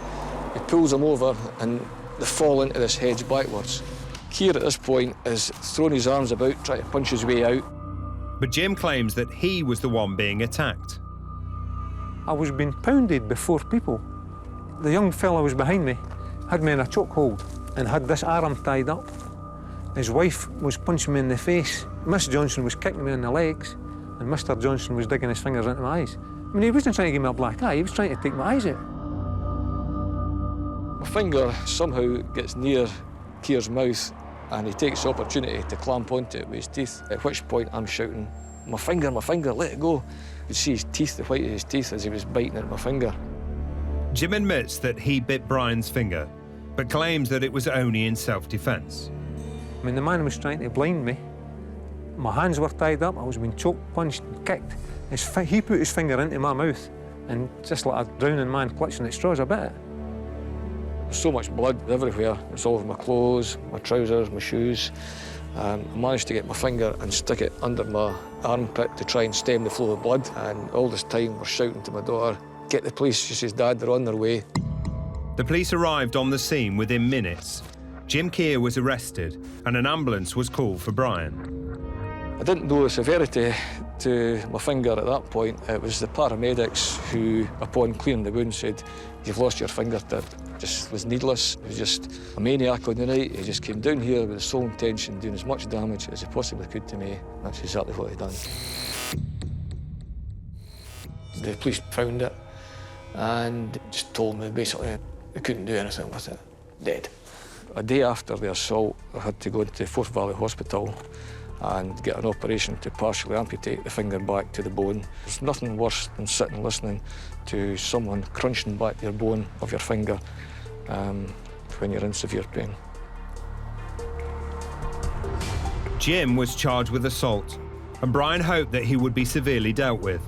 He pulls him over and they fall into this hedge backwards. Kia at this point is throwing his arms about, trying to punch his way out. But Jim claims that he was the one being attacked. I was being pounded before people. The young fella was behind me, had me in a chokehold and had this arm tied up. His wife was punching me in the face. Miss Johnston was kicking me in the legs, and Mr. Johnston was digging his fingers into my eyes. I mean, he wasn't trying to give me a black eye, he was trying to take my eyes out. My finger somehow gets near Kia's mouth, and he takes the opportunity to clamp onto it with his teeth, at which point I'm shouting, my finger, let it go." You could see his teeth, the white of his teeth, as he was biting at my finger. Jim admits that he bit Brian's finger, but claims that it was only in self-defence. I mean, the man was trying to blind me. My hands were tied up, I was being choked, punched, and kicked. He put his finger into my mouth, and just like a drowning man clutching at straws, I bit it. So much blood everywhere. It's all over my clothes, my trousers, my shoes. I managed to get my finger and stick it under my armpit to try and stem the flow of blood. And all this time we're shouting to my daughter, "Get the police." She says, "Dad, they're on their way." The police arrived on the scene within minutes. Jim Kia was arrested and an ambulance was called for Brian. I didn't know the severity to my finger at that point. It was the paramedics who, upon clearing the wound, said, "You've lost your fingertip." Just was needless. He was just a maniac on the night. He just came down here with the sole intention of doing as much damage as he possibly could to me. That's exactly what he'd done. The police found it and just told me basically they couldn't do anything with it. Dead. A day after the assault, I had to go to Forth Valley Hospital and get an operation to partially amputate the finger back to the bone. There's nothing worse than sitting listening to someone crunching back your bone of your finger when you're in severe pain. Jim was charged with assault, and Brian hoped that he would be severely dealt with.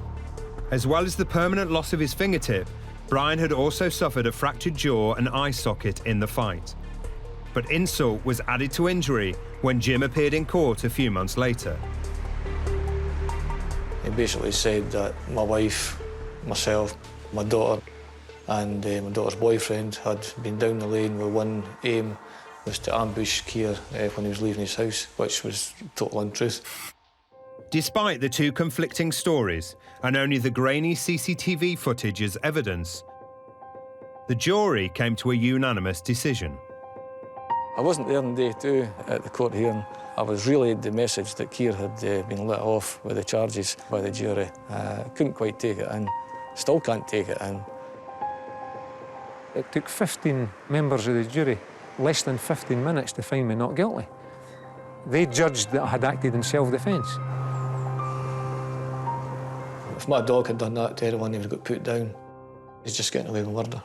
As well as the permanent loss of his fingertip, Brian had also suffered a fractured jaw and eye socket in the fight. But insult was added to injury when Jim appeared in court a few months later. He basically said that my wife, myself, my daughter and my daughter's boyfriend had been down the lane with one aim, was to ambush Kia when he was leaving his house, which was total untruth. Despite the two conflicting stories and only the grainy CCTV footage as evidence, the jury came to a unanimous decision. I wasn't there on day 2 at the court hearing. I was relayed the message that Kia had been let off with the charges by the jury. Couldn't quite take it in, still can't take it in. It took 15 members of the jury less than 15 minutes to find me not guilty. They judged that I had acted in self-defence. If my dog had done that to anyone, he would have got put down. He's just getting away with murder.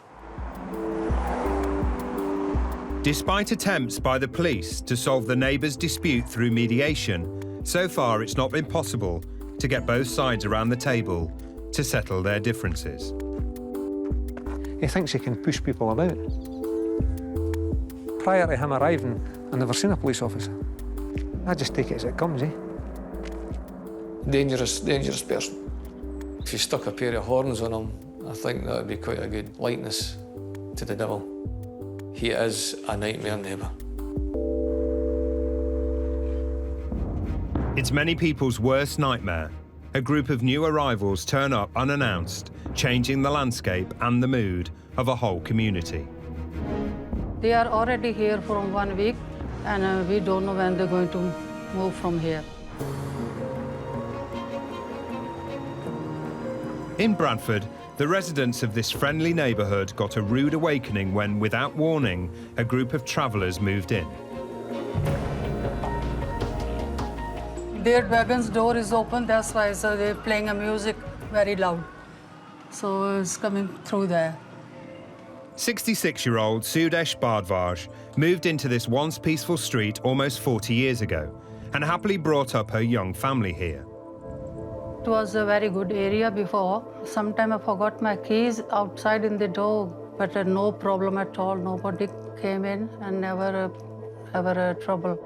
Despite attempts by the police to solve the neighbours' dispute through mediation, so far it's not been possible to get both sides around the table to settle their differences. He thinks he can push people about. Prior to him arriving, I've never seen a police officer. I just take it as it comes, eh? Dangerous person. If you stuck a pair of horns on him, I think that would be quite a good likeness to the devil. He is a nightmare neighbour. It's many people's worst nightmare. A group of new arrivals turn up unannounced, changing the landscape and the mood of a whole community. They are already here for 1 week, and we don't know when they're going to move from here. In Bradford, the residents of this friendly neighbourhood got a rude awakening when, without warning, a group of travellers moved in. Their wagon's door is open, that's why they're playing a music very loud. So it's coming through there. 66-year-old Sudesh Bardvaj moved into this once peaceful street almost 40 years ago and happily brought up her young family here. It was a very good area before. Sometime I forgot my keys outside in the door, but no problem at all. Nobody came in and never ever trouble.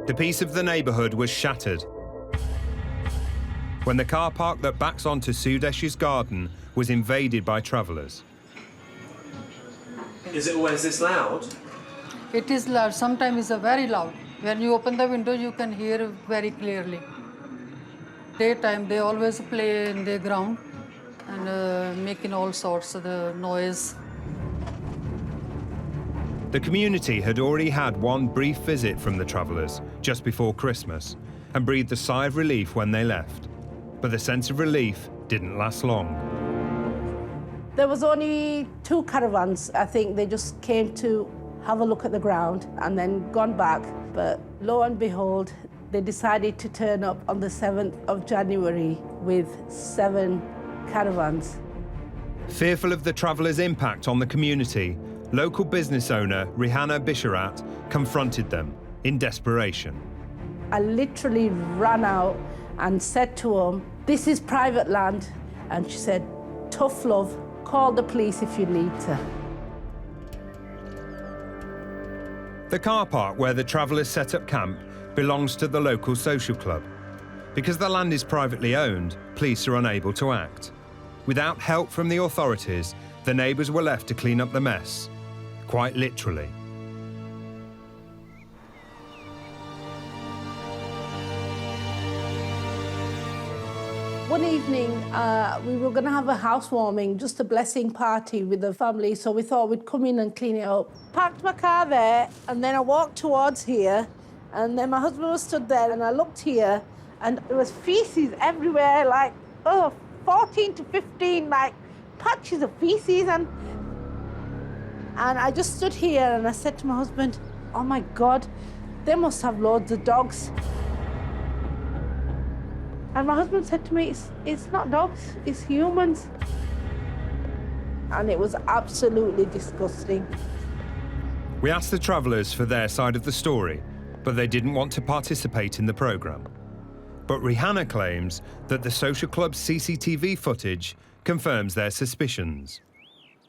The peace of the neighbourhood was shattered when the car park that backs onto Sudesh's garden was invaded by travellers. Is it always this loud? It is loud. Sometimes it's very loud. When you open the window, you can hear very clearly. Daytime, they always play in the ground and making all sorts of the noise. The community had already had one brief visit from the travellers just before Christmas and breathed a sigh of relief when they left. But the sense of relief didn't last long. There was only 2 caravans. I think they just came to have a look at the ground and then gone back. But lo and behold, they decided to turn up on the 7th of January with 7 caravans. Fearful of the travellers' impact on the community, local business owner Rihanna Bisharat confronted them in desperation. I literally ran out and said to them, "This is private land." And she said, "Tough love, call the police if you need to." The car park where the travellers set up camp belongs to the local social club. Because the land is privately owned, police are unable to act. Without help from the authorities, the neighbours were left to clean up the mess, quite literally. One evening, we were going to have a housewarming, just a blessing party with the family, so we thought we'd come in and clean it up. Parked my car there, and then I walked towards here, and then my husband was stood there, and I looked here, and there was feces everywhere, like, 14 to 15, like, patches of feces, and I just stood here, and I said to my husband, oh my God, they must have loads of dogs. And my husband said to me, it's not dogs, it's humans. And it was absolutely disgusting. We asked the travellers for their side of the story, but they didn't want to participate in the programme. But Rihanna claims that the social club's CCTV footage confirms their suspicions.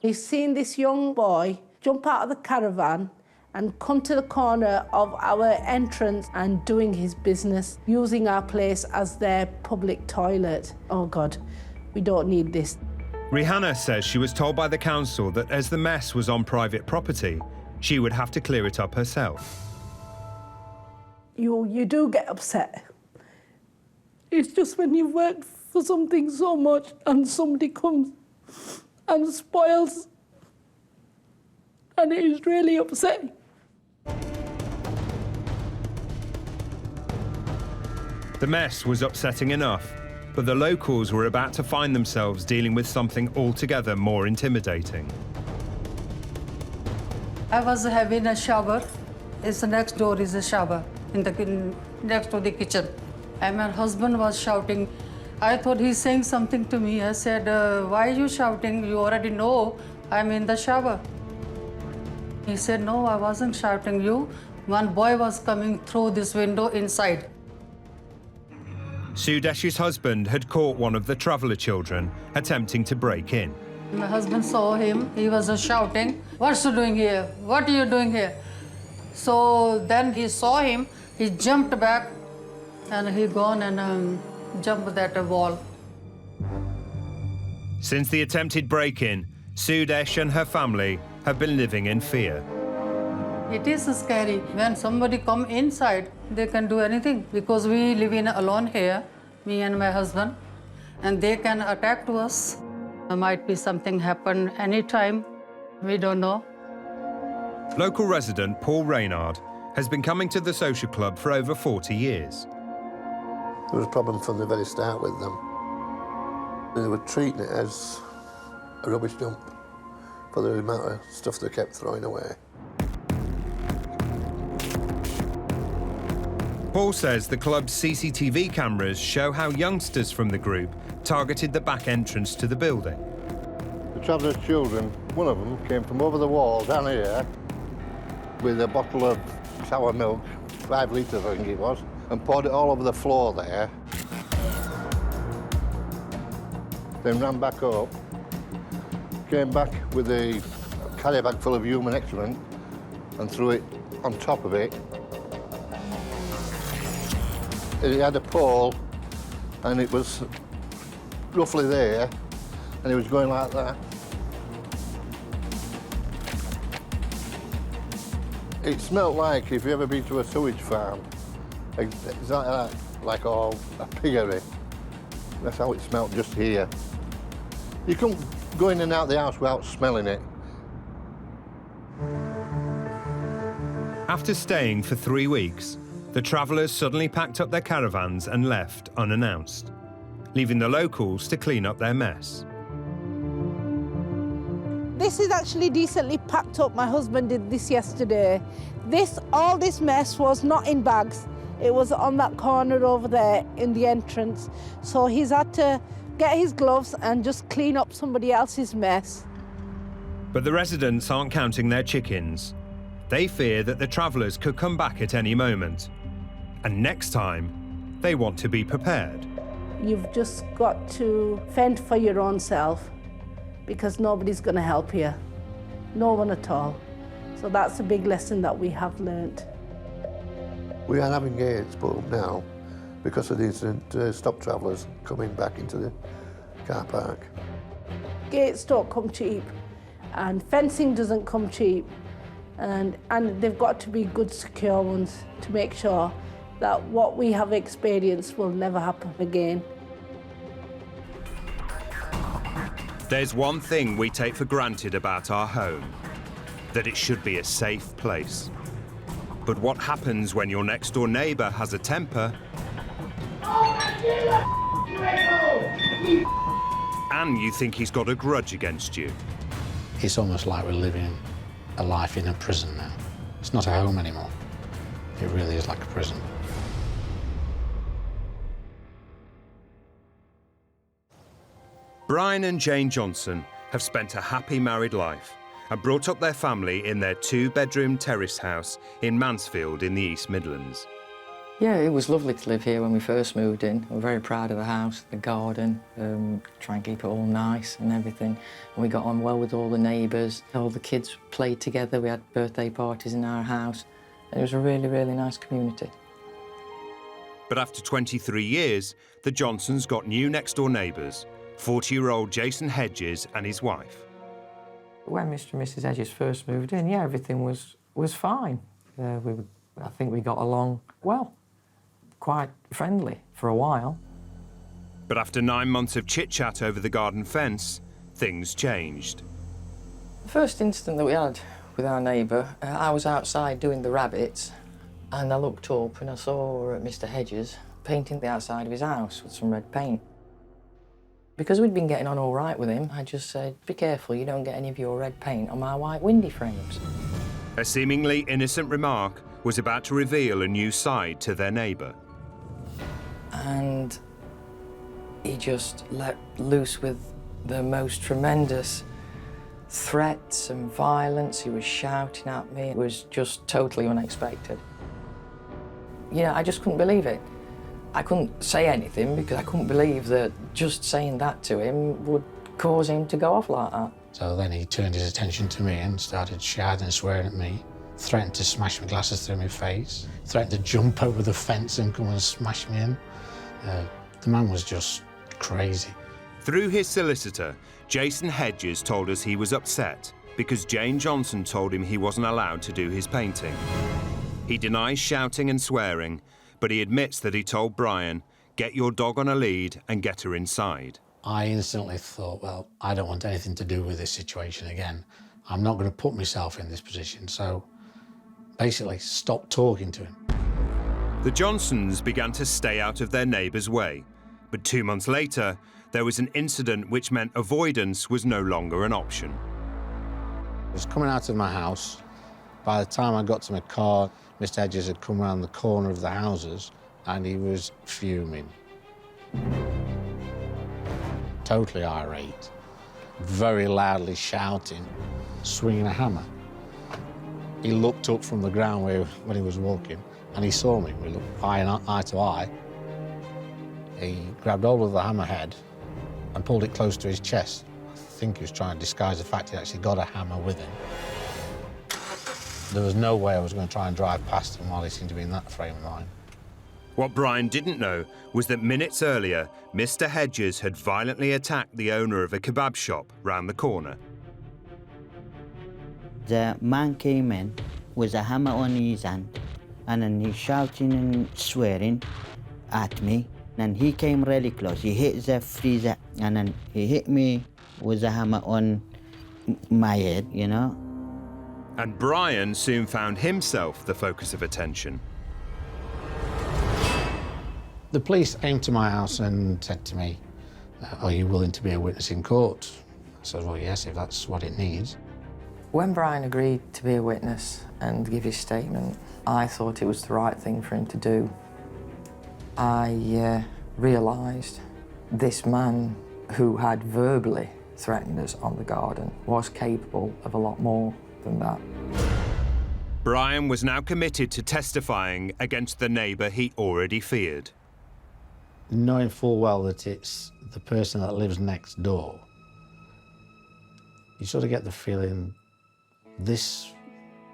He's seen this young boy jump out of the caravan and come to the corner of our entrance and doing his business, using our place as their public toilet. Oh God, we don't need this. Rihanna says she was told by the council that as the mess was on private property, she would have to clear it up herself. You do get upset. It's just when you've worked for something so much and somebody comes and spoils, and it is really upsetting. The mess was upsetting enough, but the locals were about to find themselves dealing with something altogether more intimidating. I was having a shower. It's next door is a shower next to the kitchen. And my husband was shouting. I thought he's saying something to me. I said, why are you shouting? You already know I'm in the shower. He said, no, I wasn't shouting you. One boy was coming through this window inside. Sudesh's husband had caught one of the traveller children attempting to break in. My husband saw him. He was shouting, what's you doing here? What are you doing here? So then he saw him. He jumped back and he gone and jumped that wall. Since the attempted break-in, Sudesh and her family have been living in fear. It is scary. When somebody come inside, they can do anything because we live in alone here, me and my husband, and they can attack to us. There might be something happen anytime. We don't know. Local resident Paul Reynard has been coming to the social club for over 40 years. There was a problem from the very start with them. They were treating it as a rubbish dump for the amount of stuff they kept throwing away. Paul says the club's CCTV cameras show how youngsters from the group targeted the back entrance to the building. The travellers' children, one of them came from over the wall down here with a bottle of sour milk, 5 litres I think it was, and poured it all over the floor there. Then ran back up, came back with a carrier bag full of human excrement and threw it on top of it. It had a pole and it was roughly there and it was going like that. It smelled like, if you ever been to a sewage farm, exactly that, like a piggery. That's how it smelled just here. You couldn't go in and out the house without smelling it. After staying for 3 weeks, the travellers suddenly packed up their caravans and left unannounced, leaving the locals to clean up their mess. This is actually decently packed up. My husband did this yesterday. All this mess was not in bags. It was on that corner over there in the entrance. So he's had to get his gloves and just clean up somebody else's mess. But the residents aren't counting their chickens. They fear that the travellers could come back at any moment. And next time, they want to be prepared. You've just got to fend for your own self because nobody's going to help you. No one at all. So that's a big lesson that we have learnt. We are having gates put up now because of the incident to stop travellers coming back into the car park. Gates don't come cheap, and fencing doesn't come cheap, and they've got to be good, secure ones to make sure that what we have experienced will never happen again. There's one thing we take for granted about our home, that it should be a safe place. But what happens when your next door neighbour has a temper and you think he's got a grudge against you? It's almost like we're living a life in a prison now. It's not a home anymore. It really is like a prison. Brian and Jane Johnson have spent a happy married life and brought up their family in their 2-bedroom terrace house in Mansfield in the East Midlands. Yeah, it was lovely to live here when we first moved in. We're very proud of the house, the garden, try and keep it all nice and everything. And we got on well with all the neighbours. All the kids played together. We had birthday parties in our house. And it was a really, really nice community. But after 23 years, the Johnsons got new next-door neighbours, 40-year-old Jason Hedges and his wife. When Mr and Mrs Hedges first moved in, yeah, everything was fine. I think we got along well, quite friendly for a while. But after 9 months of chit-chat over the garden fence, things changed. The first incident that we had with our neighbour, I was outside doing the rabbits, and I looked up and I saw Mr Hedges painting the outside of his house with some red paint. Because we'd been getting on all right with him, I just said, be careful you don't get any of your red paint on my white windy frames. A seemingly innocent remark was about to reveal a new side to their neighbour. And he just let loose with the most tremendous threats and violence. He was shouting at me. It was just totally unexpected. You know, I just couldn't believe it. I couldn't say anything because I couldn't believe that just saying that to him would cause him to go off like that. So then he turned his attention to me and started shouting and swearing at me, threatened to smash my glasses through my face, threatened to jump over the fence and come and smash me in. The man was just crazy. Through his solicitor, Jason Hedges told us he was upset because Jane Johnson told him he wasn't allowed to do his painting. He denies shouting and swearing, but he admits that he told Brian, get your dog on a lead and get her inside. I instantly thought, well, I don't want anything to do with this situation again. I'm not going to put myself in this position, so basically stop talking to him. The Johnsons began to stay out of their neighbour's way, but 2 months later, there was an incident which meant avoidance was no longer an option. I was coming out of my house. By the time I got to my car, Mr Hedges had come round the corner of the houses and he was fuming. Totally irate, very loudly shouting, swinging a hammer. He looked up from the ground when he was walking and he saw me. We looked eye to eye. He grabbed hold of the hammerhead and pulled it close to his chest. I think he was trying to disguise the fact he'd actually got a hammer with him. There was no way I was going to try and drive past him while he seemed to be in that frame of mind. What Brian didn't know was that minutes earlier, Mr Hedges had violently attacked the owner of a kebab shop round the corner. The man came in with a hammer on his hand, and then he's shouting and swearing at me. And he came really close. He hit the freezer, and then he hit me with a hammer on my head, you know. And Brian soon found himself the focus of attention. The police came to my house and said to me, are you willing to be a witness in court? I said, well, yes, if that's what it needs. When Brian agreed to be a witness and give his statement, I thought it was the right thing for him to do. I realised this man who had verbally threatened us on the garden was capable of a lot more than that. Brian was now committed to testifying against the neighbour he already feared. Knowing full well that it's the person that lives next door, you sort of get the feeling this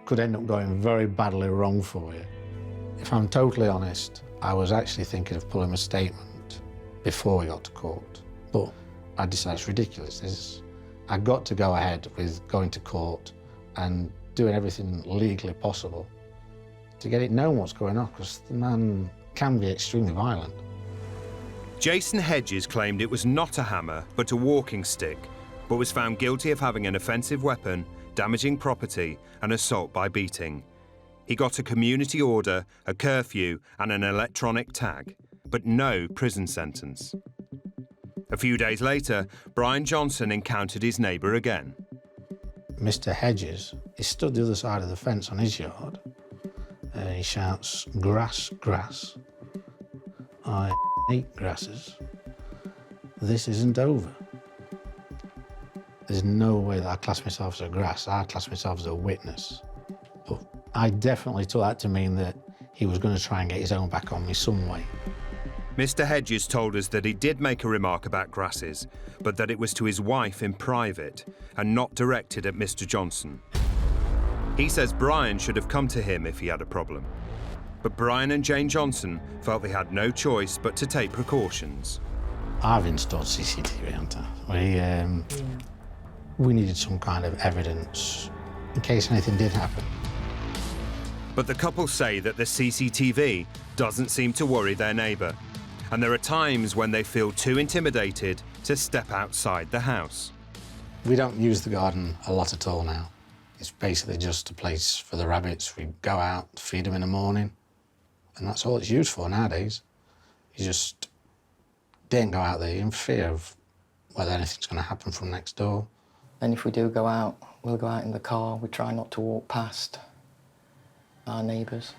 could end up going very badly wrong for you. If I'm totally honest, I was actually thinking of pulling a statement before we got to court, but I decided it's ridiculous. I got to go ahead with going to court and doing everything legally possible to get it known what's going on, because the man can be extremely violent. Jason Hedges claimed it was not a hammer, but a walking stick, but was found guilty of having an offensive weapon, damaging property, and assault by beating. He got a community order, a curfew, and an electronic tag, but no prison sentence. A few days later, Brian Johnson encountered his neighbour again. Mr. Hedges, he stood the other side of the fence on his yard, and he shouts, "Grass, grass. I hate grasses. This isn't over." There's no way that I class myself as a grass. I class myself as a witness. But I definitely took that to mean that he was going to try and get his own back on me some way. Mr. Hedges told us that he did make a remark about grasses, but that it was to his wife in private and not directed at Mr. Johnson. He says Brian should have come to him if he had a problem. But Brian and Jane Johnson felt they had no choice but to take precautions. I've installed CCTV, haven't I? We needed some kind of evidence in case anything did happen. But the couple say that the CCTV doesn't seem to worry their neighbour, and there are times when they feel too intimidated to step outside the house. We don't use the garden a lot at all now. It's basically just a place for the rabbits. We go out, feed them in the morning, and that's all it's used for nowadays. You just don't go out there in fear of whether anything's going to happen from next door. And if we do go out, we'll go out in the car. We try not to walk past our neighbours.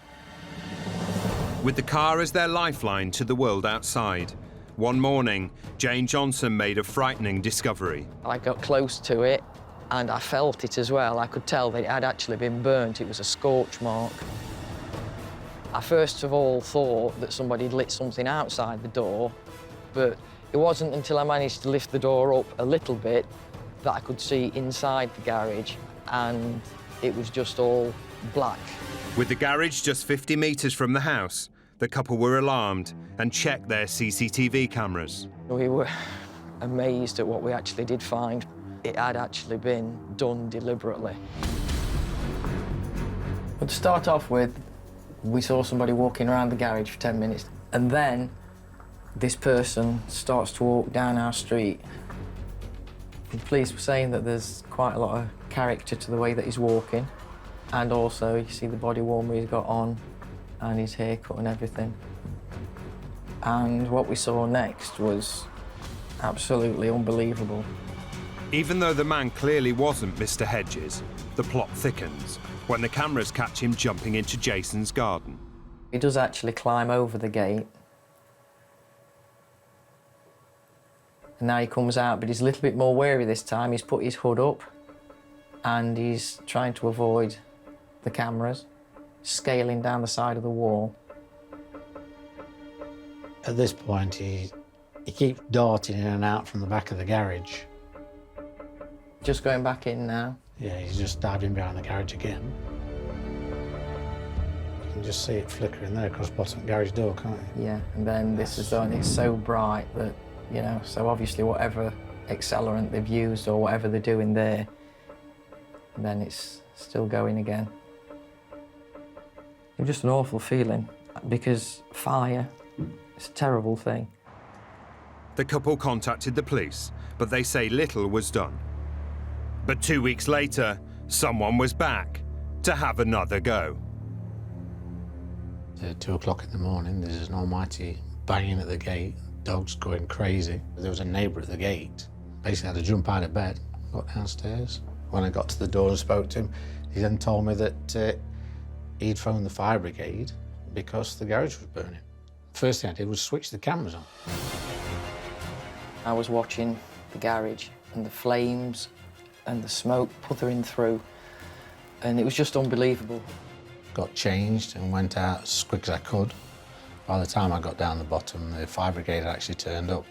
With the car as their lifeline to the world outside, one morning, Jane Johnson made a frightening discovery. I got close to it and I felt it as well. I could tell that it had actually been burnt. It was a scorch mark. I first of all thought that somebody had lit something outside the door, but it wasn't until I managed to lift the door up a little bit that I could see inside the garage, and it was just all black. With the garage just 50 metres from the house, the couple were alarmed and checked their CCTV cameras. We were amazed at what we actually did find. It had actually been done deliberately. But to start off with, we saw somebody walking around the garage for 10 minutes, and then this person starts to walk down our street. The police were saying that there's quite a lot of character to the way that he's walking, and also you see the body warmer he's got on and his haircut and everything. And what we saw next was absolutely unbelievable. Even though the man clearly wasn't Mr. Hedges, the plot thickens when the cameras catch him jumping into Jason's garden. He does actually climb over the gate. And now he comes out, but he's a little bit more wary this time. He's put his hood up and he's trying to avoid the cameras, scaling down the side of the wall. At this point, he keeps darting in and out from the back of the garage. Just going back in now. Yeah, he's just diving behind the garage again. You can just see it flickering there across the bottom garage door, can't you? Yeah, and then this is on. It's so bright that, you know, so obviously whatever accelerant they've used or whatever they're doing there, and then it's still going again. It's just an awful feeling, because fire, it's a terrible thing. The couple contacted the police, but they say little was done. But 2 weeks later, someone was back to have another go. At 2 o'clock in the morning, there's an almighty banging at the gate, dogs going crazy. There was a neighbour at the gate. Basically had to jump out of bed, got downstairs. When I got to the door and spoke to him, he then told me that he'd phoned the fire brigade because the garage was burning. First thing I did was switch the cameras on. I was watching the garage and the flames and the smoke puthering through, and it was just unbelievable. Got changed and went out as quick as I could. By the time I got down the bottom, the fire brigade had actually turned up.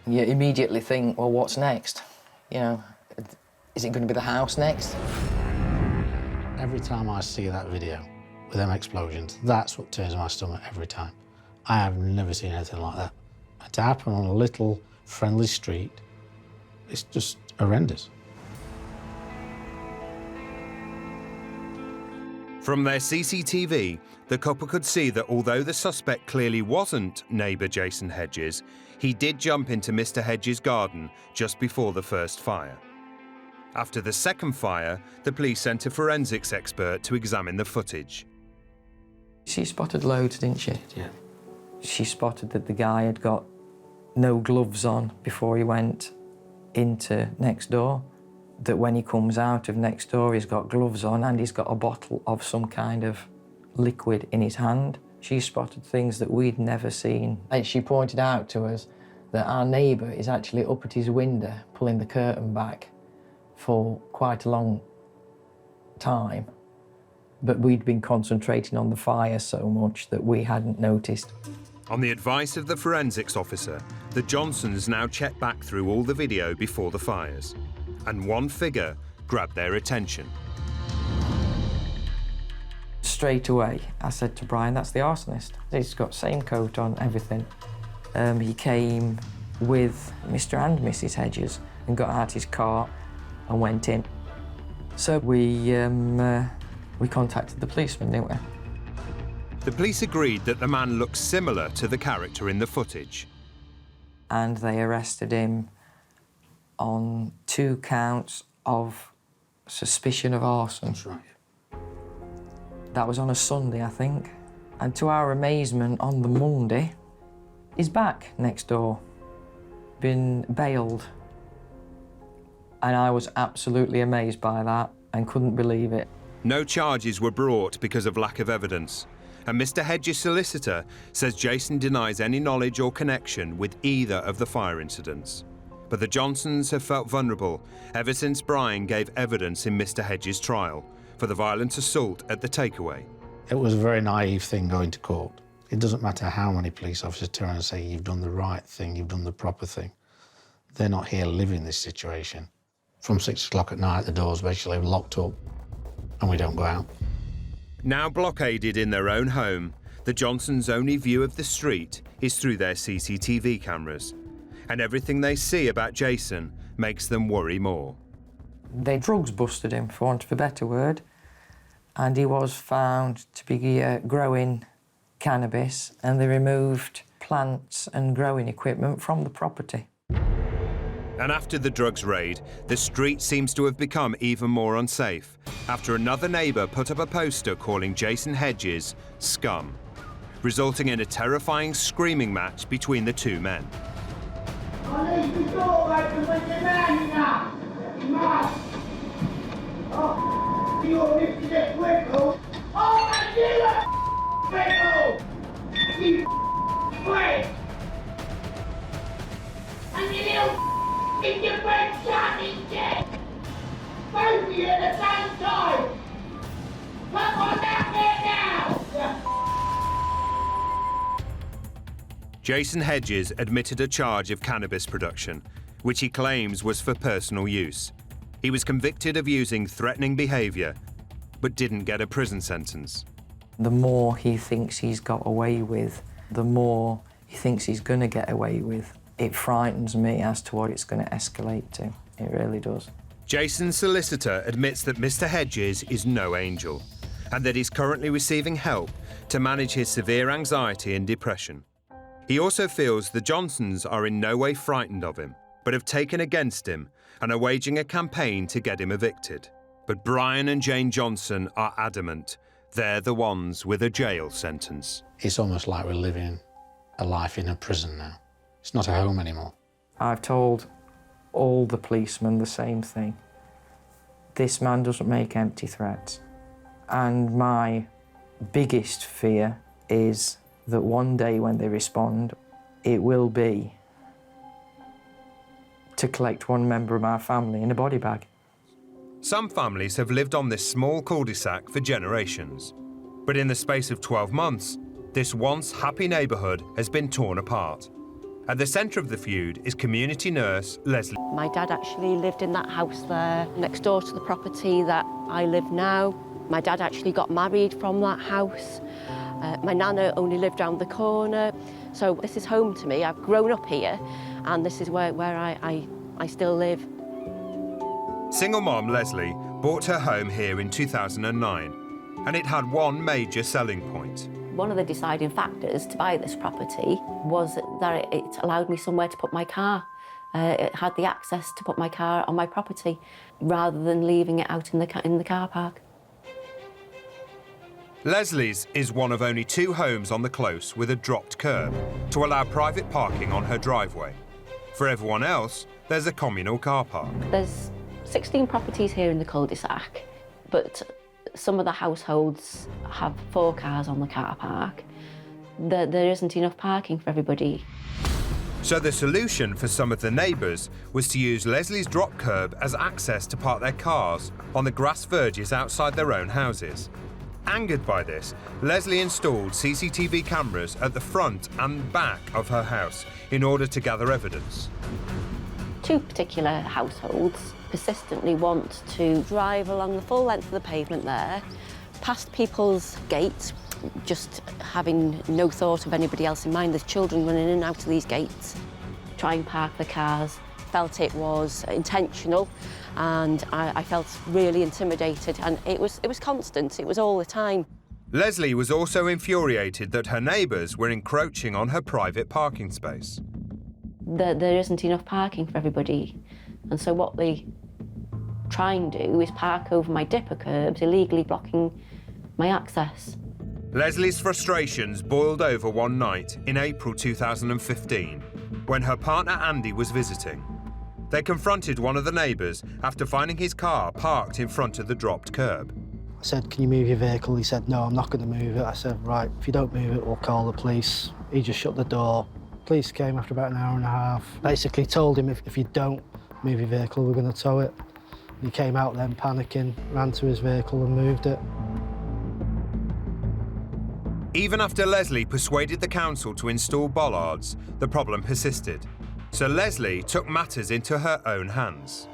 You immediately think, well, what's next? You know, is it going to be the house next? Every time I see that video with them explosions, that's what turns my stomach every time. I have never seen anything like that. And to happen on a little friendly street, it's just horrendous. From their CCTV, the couple could see that although the suspect clearly wasn't neighbour Jason Hedges, he did jump into Mr. Hedges' garden just before the first fire. After the second fire, the police sent a forensics expert to examine the footage. She spotted loads, didn't she? Yeah. She spotted that the guy had got no gloves on before he went into Next Door, that when he comes out of Next Door he's got gloves on and he's got a bottle of some kind of liquid in his hand. She spotted things that we'd never seen. And she pointed out to us that our neighbour is actually up at his window pulling the curtain back for quite a long time, but we'd been concentrating on the fire so much that we hadn't noticed. On the advice of the forensics officer, the Johnsons now checked back through all the video before the fires, and one figure grabbed their attention. Straight away, I said to Brian, that's the arsonist. He's got same coat on, everything. He came with Mr. and Mrs. Hedges and got out his car and went in. So we contacted the policeman, didn't we? The police agreed that the man looked similar to the character in the footage. And they arrested him on 2 counts of suspicion of arson. That's right. That was on a Sunday, I think. And to our amazement, on the Monday, he's back next door, been bailed. And I was absolutely amazed by that and couldn't believe it. No charges were brought because of lack of evidence, and Mr. Hedges' solicitor says Jason denies any knowledge or connection with either of the fire incidents. But the Johnsons have felt vulnerable ever since Brian gave evidence in Mr. Hedges' trial for the violent assault at the takeaway. It was a very naive thing going to court. It doesn't matter how many police officers turn and say, you've done the right thing, you've done the proper thing. They're not here living this situation. From 6 o'clock at night, the doors basically locked up and we don't go out. Now blockaded in their own home, the Johnsons' only view of the street is through their CCTV cameras. And everything they see about Jason makes them worry more. They drugs busted him, for want of a better word, and he was found to be growing cannabis, and they removed plants and growing equipment from the property. And after the drugs raid, the street seems to have become even more unsafe after another neighbour put up a poster calling Jason Hedges scum, resulting in a terrifying screaming match between the two men. I need the door open when you're man enough. Mad. Oh, you're lifting it wiggle. Oh, I did it! Wiggle! You prick! And you little in your brain shouting shit! Both of you at the same time! Come on out there now! Jason Hedges admitted a charge of cannabis production, which he claims was for personal use. He was convicted of using threatening behaviour, but didn't get a prison sentence. The more he thinks he's got away with, the more he thinks he's going to get away with. It frightens me as to what it's going to escalate to. It really does. Jason's solicitor admits that Mr. Hedges is no angel, and that he's currently receiving help to manage his severe anxiety and depression. He also feels the Johnsons are in no way frightened of him, but have taken against him and are waging a campaign to get him evicted. But Brian and Jane Johnson are adamant they're the ones with a jail sentence. It's almost like we're living a life in a prison now. It's not a home anymore. I've told all the policemen the same thing. This man doesn't make empty threats. And my biggest fear is that one day when they respond, it will be to collect one member of our family in a body bag. Some families have lived on this small cul-de-sac for generations. But in the space of 12 months, this once happy neighbourhood has been torn apart. At the centre of the feud is community nurse Leslie. My dad actually lived in that house there, next door to the property that I live now. My dad actually got married from that house. My nana only lived round the corner. So this is home to me. I've grown up here, and this is where I still live. Single mom Leslie bought her home here in 2009, and it had one major selling point. One of the deciding factors to buy this property was that it allowed me somewhere to put my car. It had the access to put my car on my property rather than leaving it out in the car park. Leslie's is one of only 2 homes on the close with a dropped curb to allow private parking on her driveway. For everyone else, there's a communal car park. There's 16 properties here in the cul-de-sac, but some of the households have 4 cars on the car park. There isn't enough parking for everybody. So the solution for some of the neighbours was to use Leslie's drop curb as access to park their cars on the grass verges outside their own houses. Angered by this, Leslie installed CCTV cameras at the front and back of her house in order to gather evidence. 2 particular households persistently want to drive along the full length of the pavement there, past people's gates, just having no thought of anybody else in mind. There's children running in and out of these gates, try and park the cars. Felt it was intentional, and I felt really intimidated, and it was constant, it was all the time. Leslie was also infuriated that her neighbours were encroaching on her private parking space. There isn't enough parking for everybody, and so what they try and do is park over my dipper curbs, illegally blocking my access. Leslie's frustrations boiled over one night in April 2015, when her partner Andy was visiting. They confronted one of the neighbours after finding his car parked in front of the dropped curb. I said, "Can you move your vehicle?" He said, "No, I'm not going to move it." I said, "Right, if you don't move it, we'll call the police." He just shut the door. Police came after about an hour and a half. Basically told him, if you don't move your vehicle, we're going to tow it. He came out then panicking, ran to his vehicle and moved it. Even after Leslie persuaded the council to install bollards, the problem persisted. So Leslie took matters into her own hands.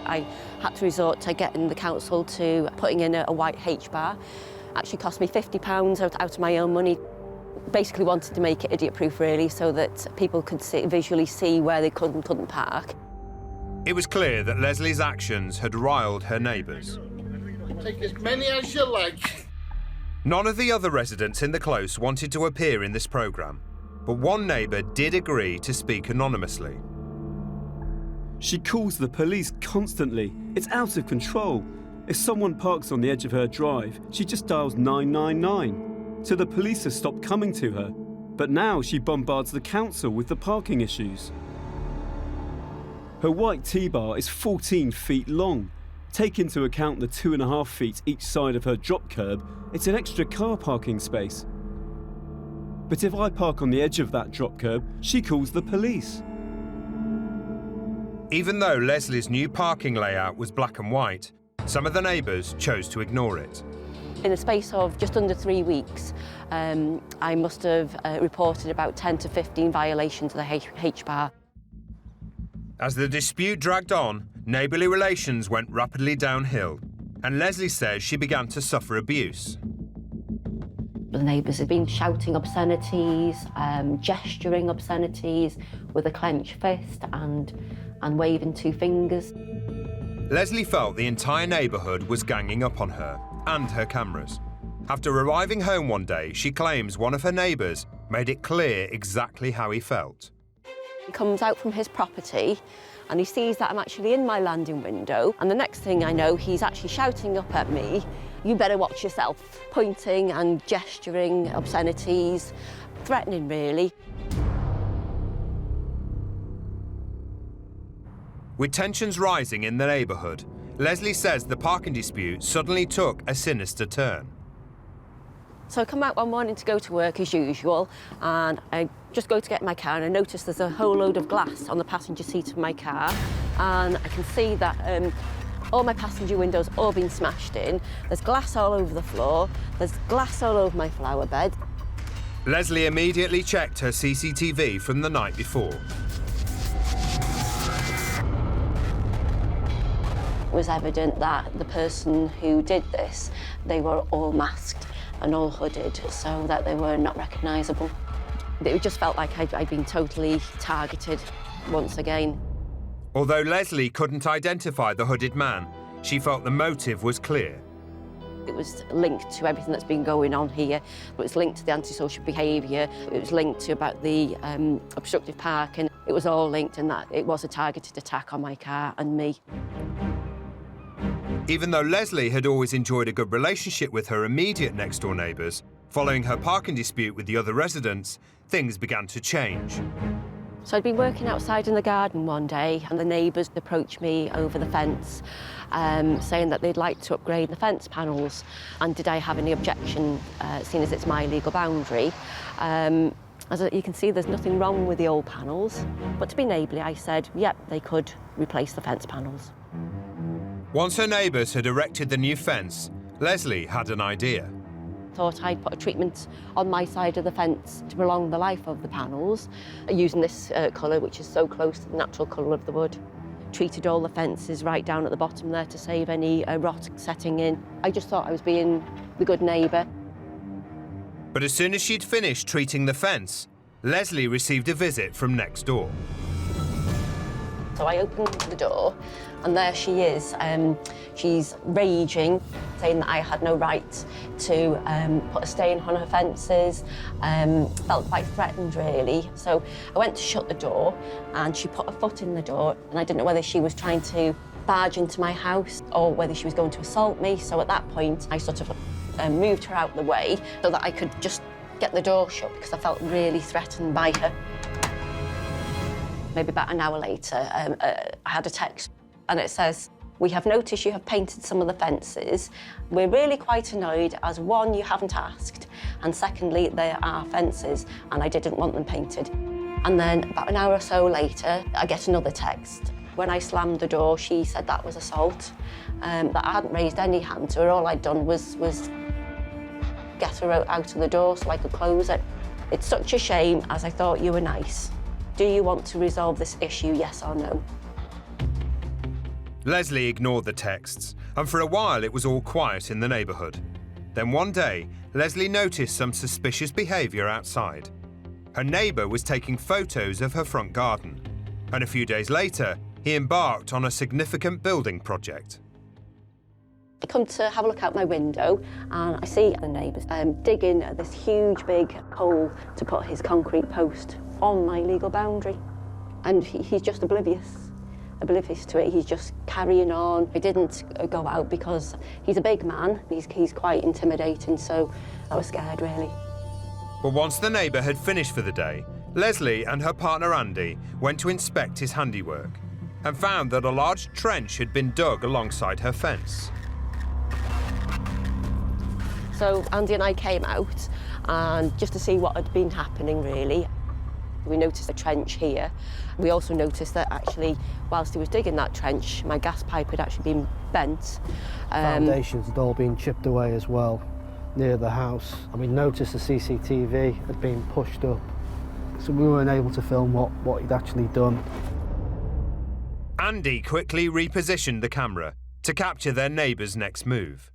I had to resort to getting the council to putting in a white H-bar. Actually cost me £50 out of my own money. Basically wanted to make it idiot-proof, really, so that people could visually see where they couldn't park. It was clear that Leslie's actions had riled her neighbours. Take as many as you like. None of the other residents in the close wanted to appear in this programme, but one neighbour did agree to speak anonymously. She calls the police constantly. It's out of control. If someone parks on the edge of her drive, she just dials 999. So the police have stopped coming to her. But now she bombards the council with the parking issues. Her white T-bar is 14 feet long. Take into account the 2.5 feet each side of her drop curb, it's an extra car parking space. But if I park on the edge of that drop curb, she calls the police. Even though Leslie's new parking layout was black and white, some of the neighbours chose to ignore it. In the space of just under 3 weeks, I must have reported about 10 to 15 violations of the H-bar. As the dispute dragged on, neighbourly relations went rapidly downhill, and Leslie says she began to suffer abuse. The neighbours have been shouting obscenities, gesturing obscenities with a clenched fist and waving 2 fingers. Leslie felt the entire neighbourhood was ganging up on her and her cameras. After arriving home one day, she claims one of her neighbours made it clear exactly how he felt. He comes out from his property and he sees that I'm actually in my landing window, and the next thing I know, he's actually shouting up at me, "You better watch yourself," pointing and gesturing obscenities, threatening really. With tensions rising in the neighbourhood, Leslie says the parking dispute suddenly took a sinister turn. So I come out one morning to go to work as usual, and I just go to get my car, and I notice there's a whole load of glass on the passenger seat of my car, and I can see that all my passenger windows all been smashed in. There's glass all over the floor, there's glass all over my flower bed. Leslie immediately checked her CCTV from the night before. was evident that the person who did this, they were all masked and all hooded so that they were not recognisable. It just felt like I'd been totally targeted once again. Although Leslie couldn't identify the hooded man, she felt the motive was clear. It was linked to everything that's been going on here. It was linked to the antisocial behaviour. It was linked to about the obstructive parking. It was all linked in that it was a targeted attack on my car and me. Even though Leslie had always enjoyed a good relationship with her immediate next-door neighbours, following her parking dispute with the other residents, things began to change. So I'd been working outside in the garden one day and the neighbours approached me over the fence saying that they'd like to upgrade the fence panels and did I have any objection, seeing as it's my legal boundary. As you can see, there's nothing wrong with the old panels, but to be neighbourly I said, yep, they could replace the fence panels. Once her neighbours had erected the new fence, Leslie had an idea. Thought I'd put a treatment on my side of the fence to prolong the life of the panels, using this colour, which is so close to the natural colour of the wood. Treated all the fences right down at the bottom there to save any rot setting in. I just thought I was being the good neighbour. But as soon as she'd finished treating the fence, Leslie received a visit from next door. So I opened the door and there she is. She's raging, saying that I had no right to put a stain on her fences. Felt quite threatened, really. So I went to shut the door and she put a foot in the door and I didn't know whether she was trying to barge into my house or whether she was going to assault me. So at that point, I sort of moved her out of the way so that I could just get the door shut because I felt really threatened by her. Maybe about an hour later, I had a text and it says, "We have noticed you have painted some of the fences. We're really quite annoyed as one, you haven't asked, and secondly, there are fences and I didn't want them painted." And then about an hour or so later, I get another text. When I slammed the door, she said that was assault, that I hadn't raised any hand to her. All I'd done was get her out of the door so I could close it. It's such a shame as I thought you were nice. Do you want to resolve this issue, yes or no? Leslie ignored the texts, and for a while it was all quiet in the neighbourhood. Then one day, Leslie noticed some suspicious behaviour outside. Her neighbour was taking photos of her front garden, and a few days later, he embarked on a significant building project. I come to have a look out my window and I see the neighbours digging this huge big hole to put his concrete post on my legal boundary. And he's just oblivious to it. He's just carrying on. I didn't go out because he's a big man. He's quite intimidating, so I was scared, really. But once the neighbour had finished for the day, Leslie and her partner Andy went to inspect his handiwork and found that a large trench had been dug alongside her fence. So Andy and I came out and just to see what had been happening, really. We noticed a trench here. We also noticed that actually, whilst he was digging that trench, my gas pipe had actually been bent. Foundations had all been chipped away as well, near the house. And we noticed the CCTV had been pushed up, so we weren't able to film what he'd actually done. Andy quickly repositioned the camera to capture their neighbour's next move.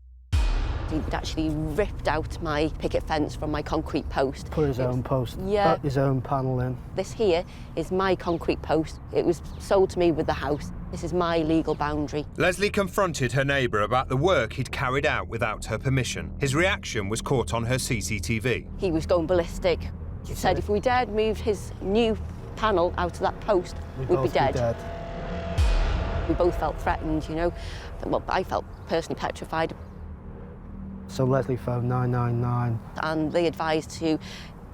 He'd actually ripped out my picket fence from my concrete post. Put his own post, yeah, his own panel in. This here is my concrete post. It was sold to me with the house. This is my legal boundary. Leslie confronted her neighbour about the work he'd carried out without her permission. His reaction was caught on her CCTV. He was going ballistic. He said if we dared move his new panel out of that post, we'd be dead. We both felt threatened, you know. Well, I felt personally petrified. So Leslie phoned 999. And they advised to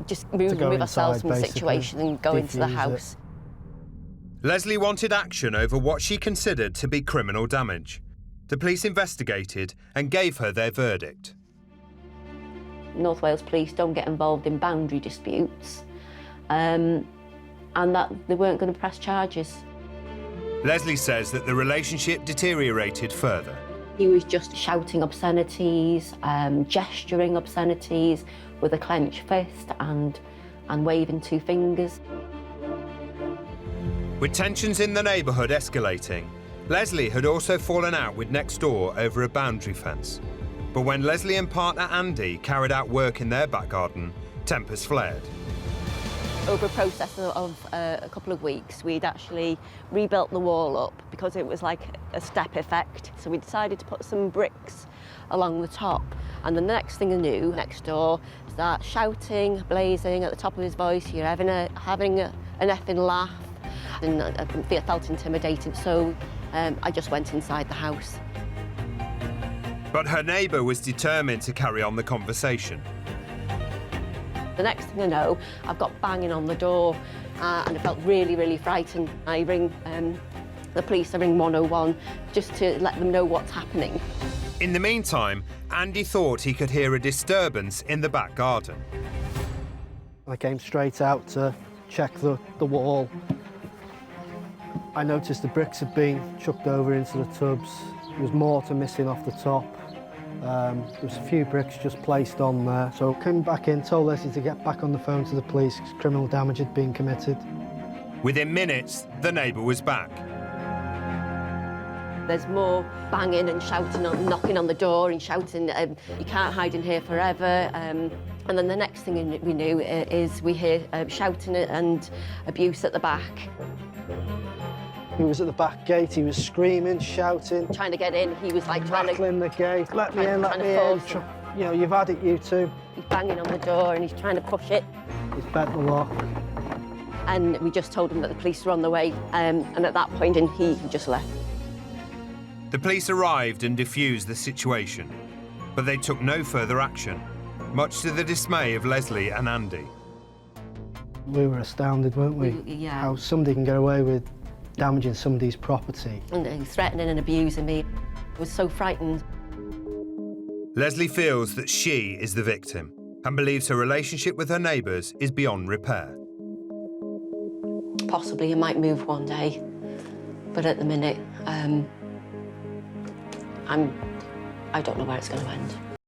just move ourselves from the situation and go into the house. Leslie wanted action over what she considered to be criminal damage. The police investigated and gave her their verdict. North Wales Police don't get involved in boundary disputes, and that they weren't going to press charges. Leslie says that the relationship deteriorated further. He was just shouting obscenities, gesturing obscenities with a clenched fist and waving two fingers. With tensions in the neighbourhood escalating, Leslie had also fallen out with Next Door over a boundary fence. But when Leslie and partner Andy carried out work in their back garden, tempers flared. Over a process of a couple of weeks, we'd actually rebuilt the wall up because it was like a step effect. So we decided to put some bricks along the top. And the next thing I knew, Next Door started shouting, blazing at the top of his voice. You're having an effing laugh. And I felt intimidated, so I just went inside the house. But her neighbour was determined to carry on the conversation. The next thing I know, I've got banging on the door and I felt really, really frightened. I ring the police, I ring 101 just to let them know what's happening. In the meantime, Andy thought he could hear a disturbance in the back garden. I came straight out to check the wall. I noticed the bricks had been chucked over into the tubs. There was mortar missing off the top. There was a few bricks just placed on there. So I came back in, told Leslie to get back on the phone to the police because criminal damage had been committed. Within minutes, the neighbour was back. There's more banging and shouting, knocking on the door and shouting, you can't hide in here forever. And then the next thing we knew is we hear shouting and abuse at the back. He was at the back gate, he was screaming, shouting. Trying to get in, he was like trying to... rattling the gate, let me in, let me in. You know, you've had it, you two. He's banging on the door and he's trying to push it. He's bent the lock. And we just told him that the police were on the way, and at that point he just left. The police arrived and defused the situation, but they took no further action, much to the dismay of Leslie and Andy. We were astounded, weren't we? Yeah. How somebody can get away with damaging somebody's property. And threatening and abusing me. I was so frightened. Leslie feels that she is the victim and believes her relationship with her neighbours is beyond repair. Possibly I might move one day, but at the minute, I don't know where it's going to end.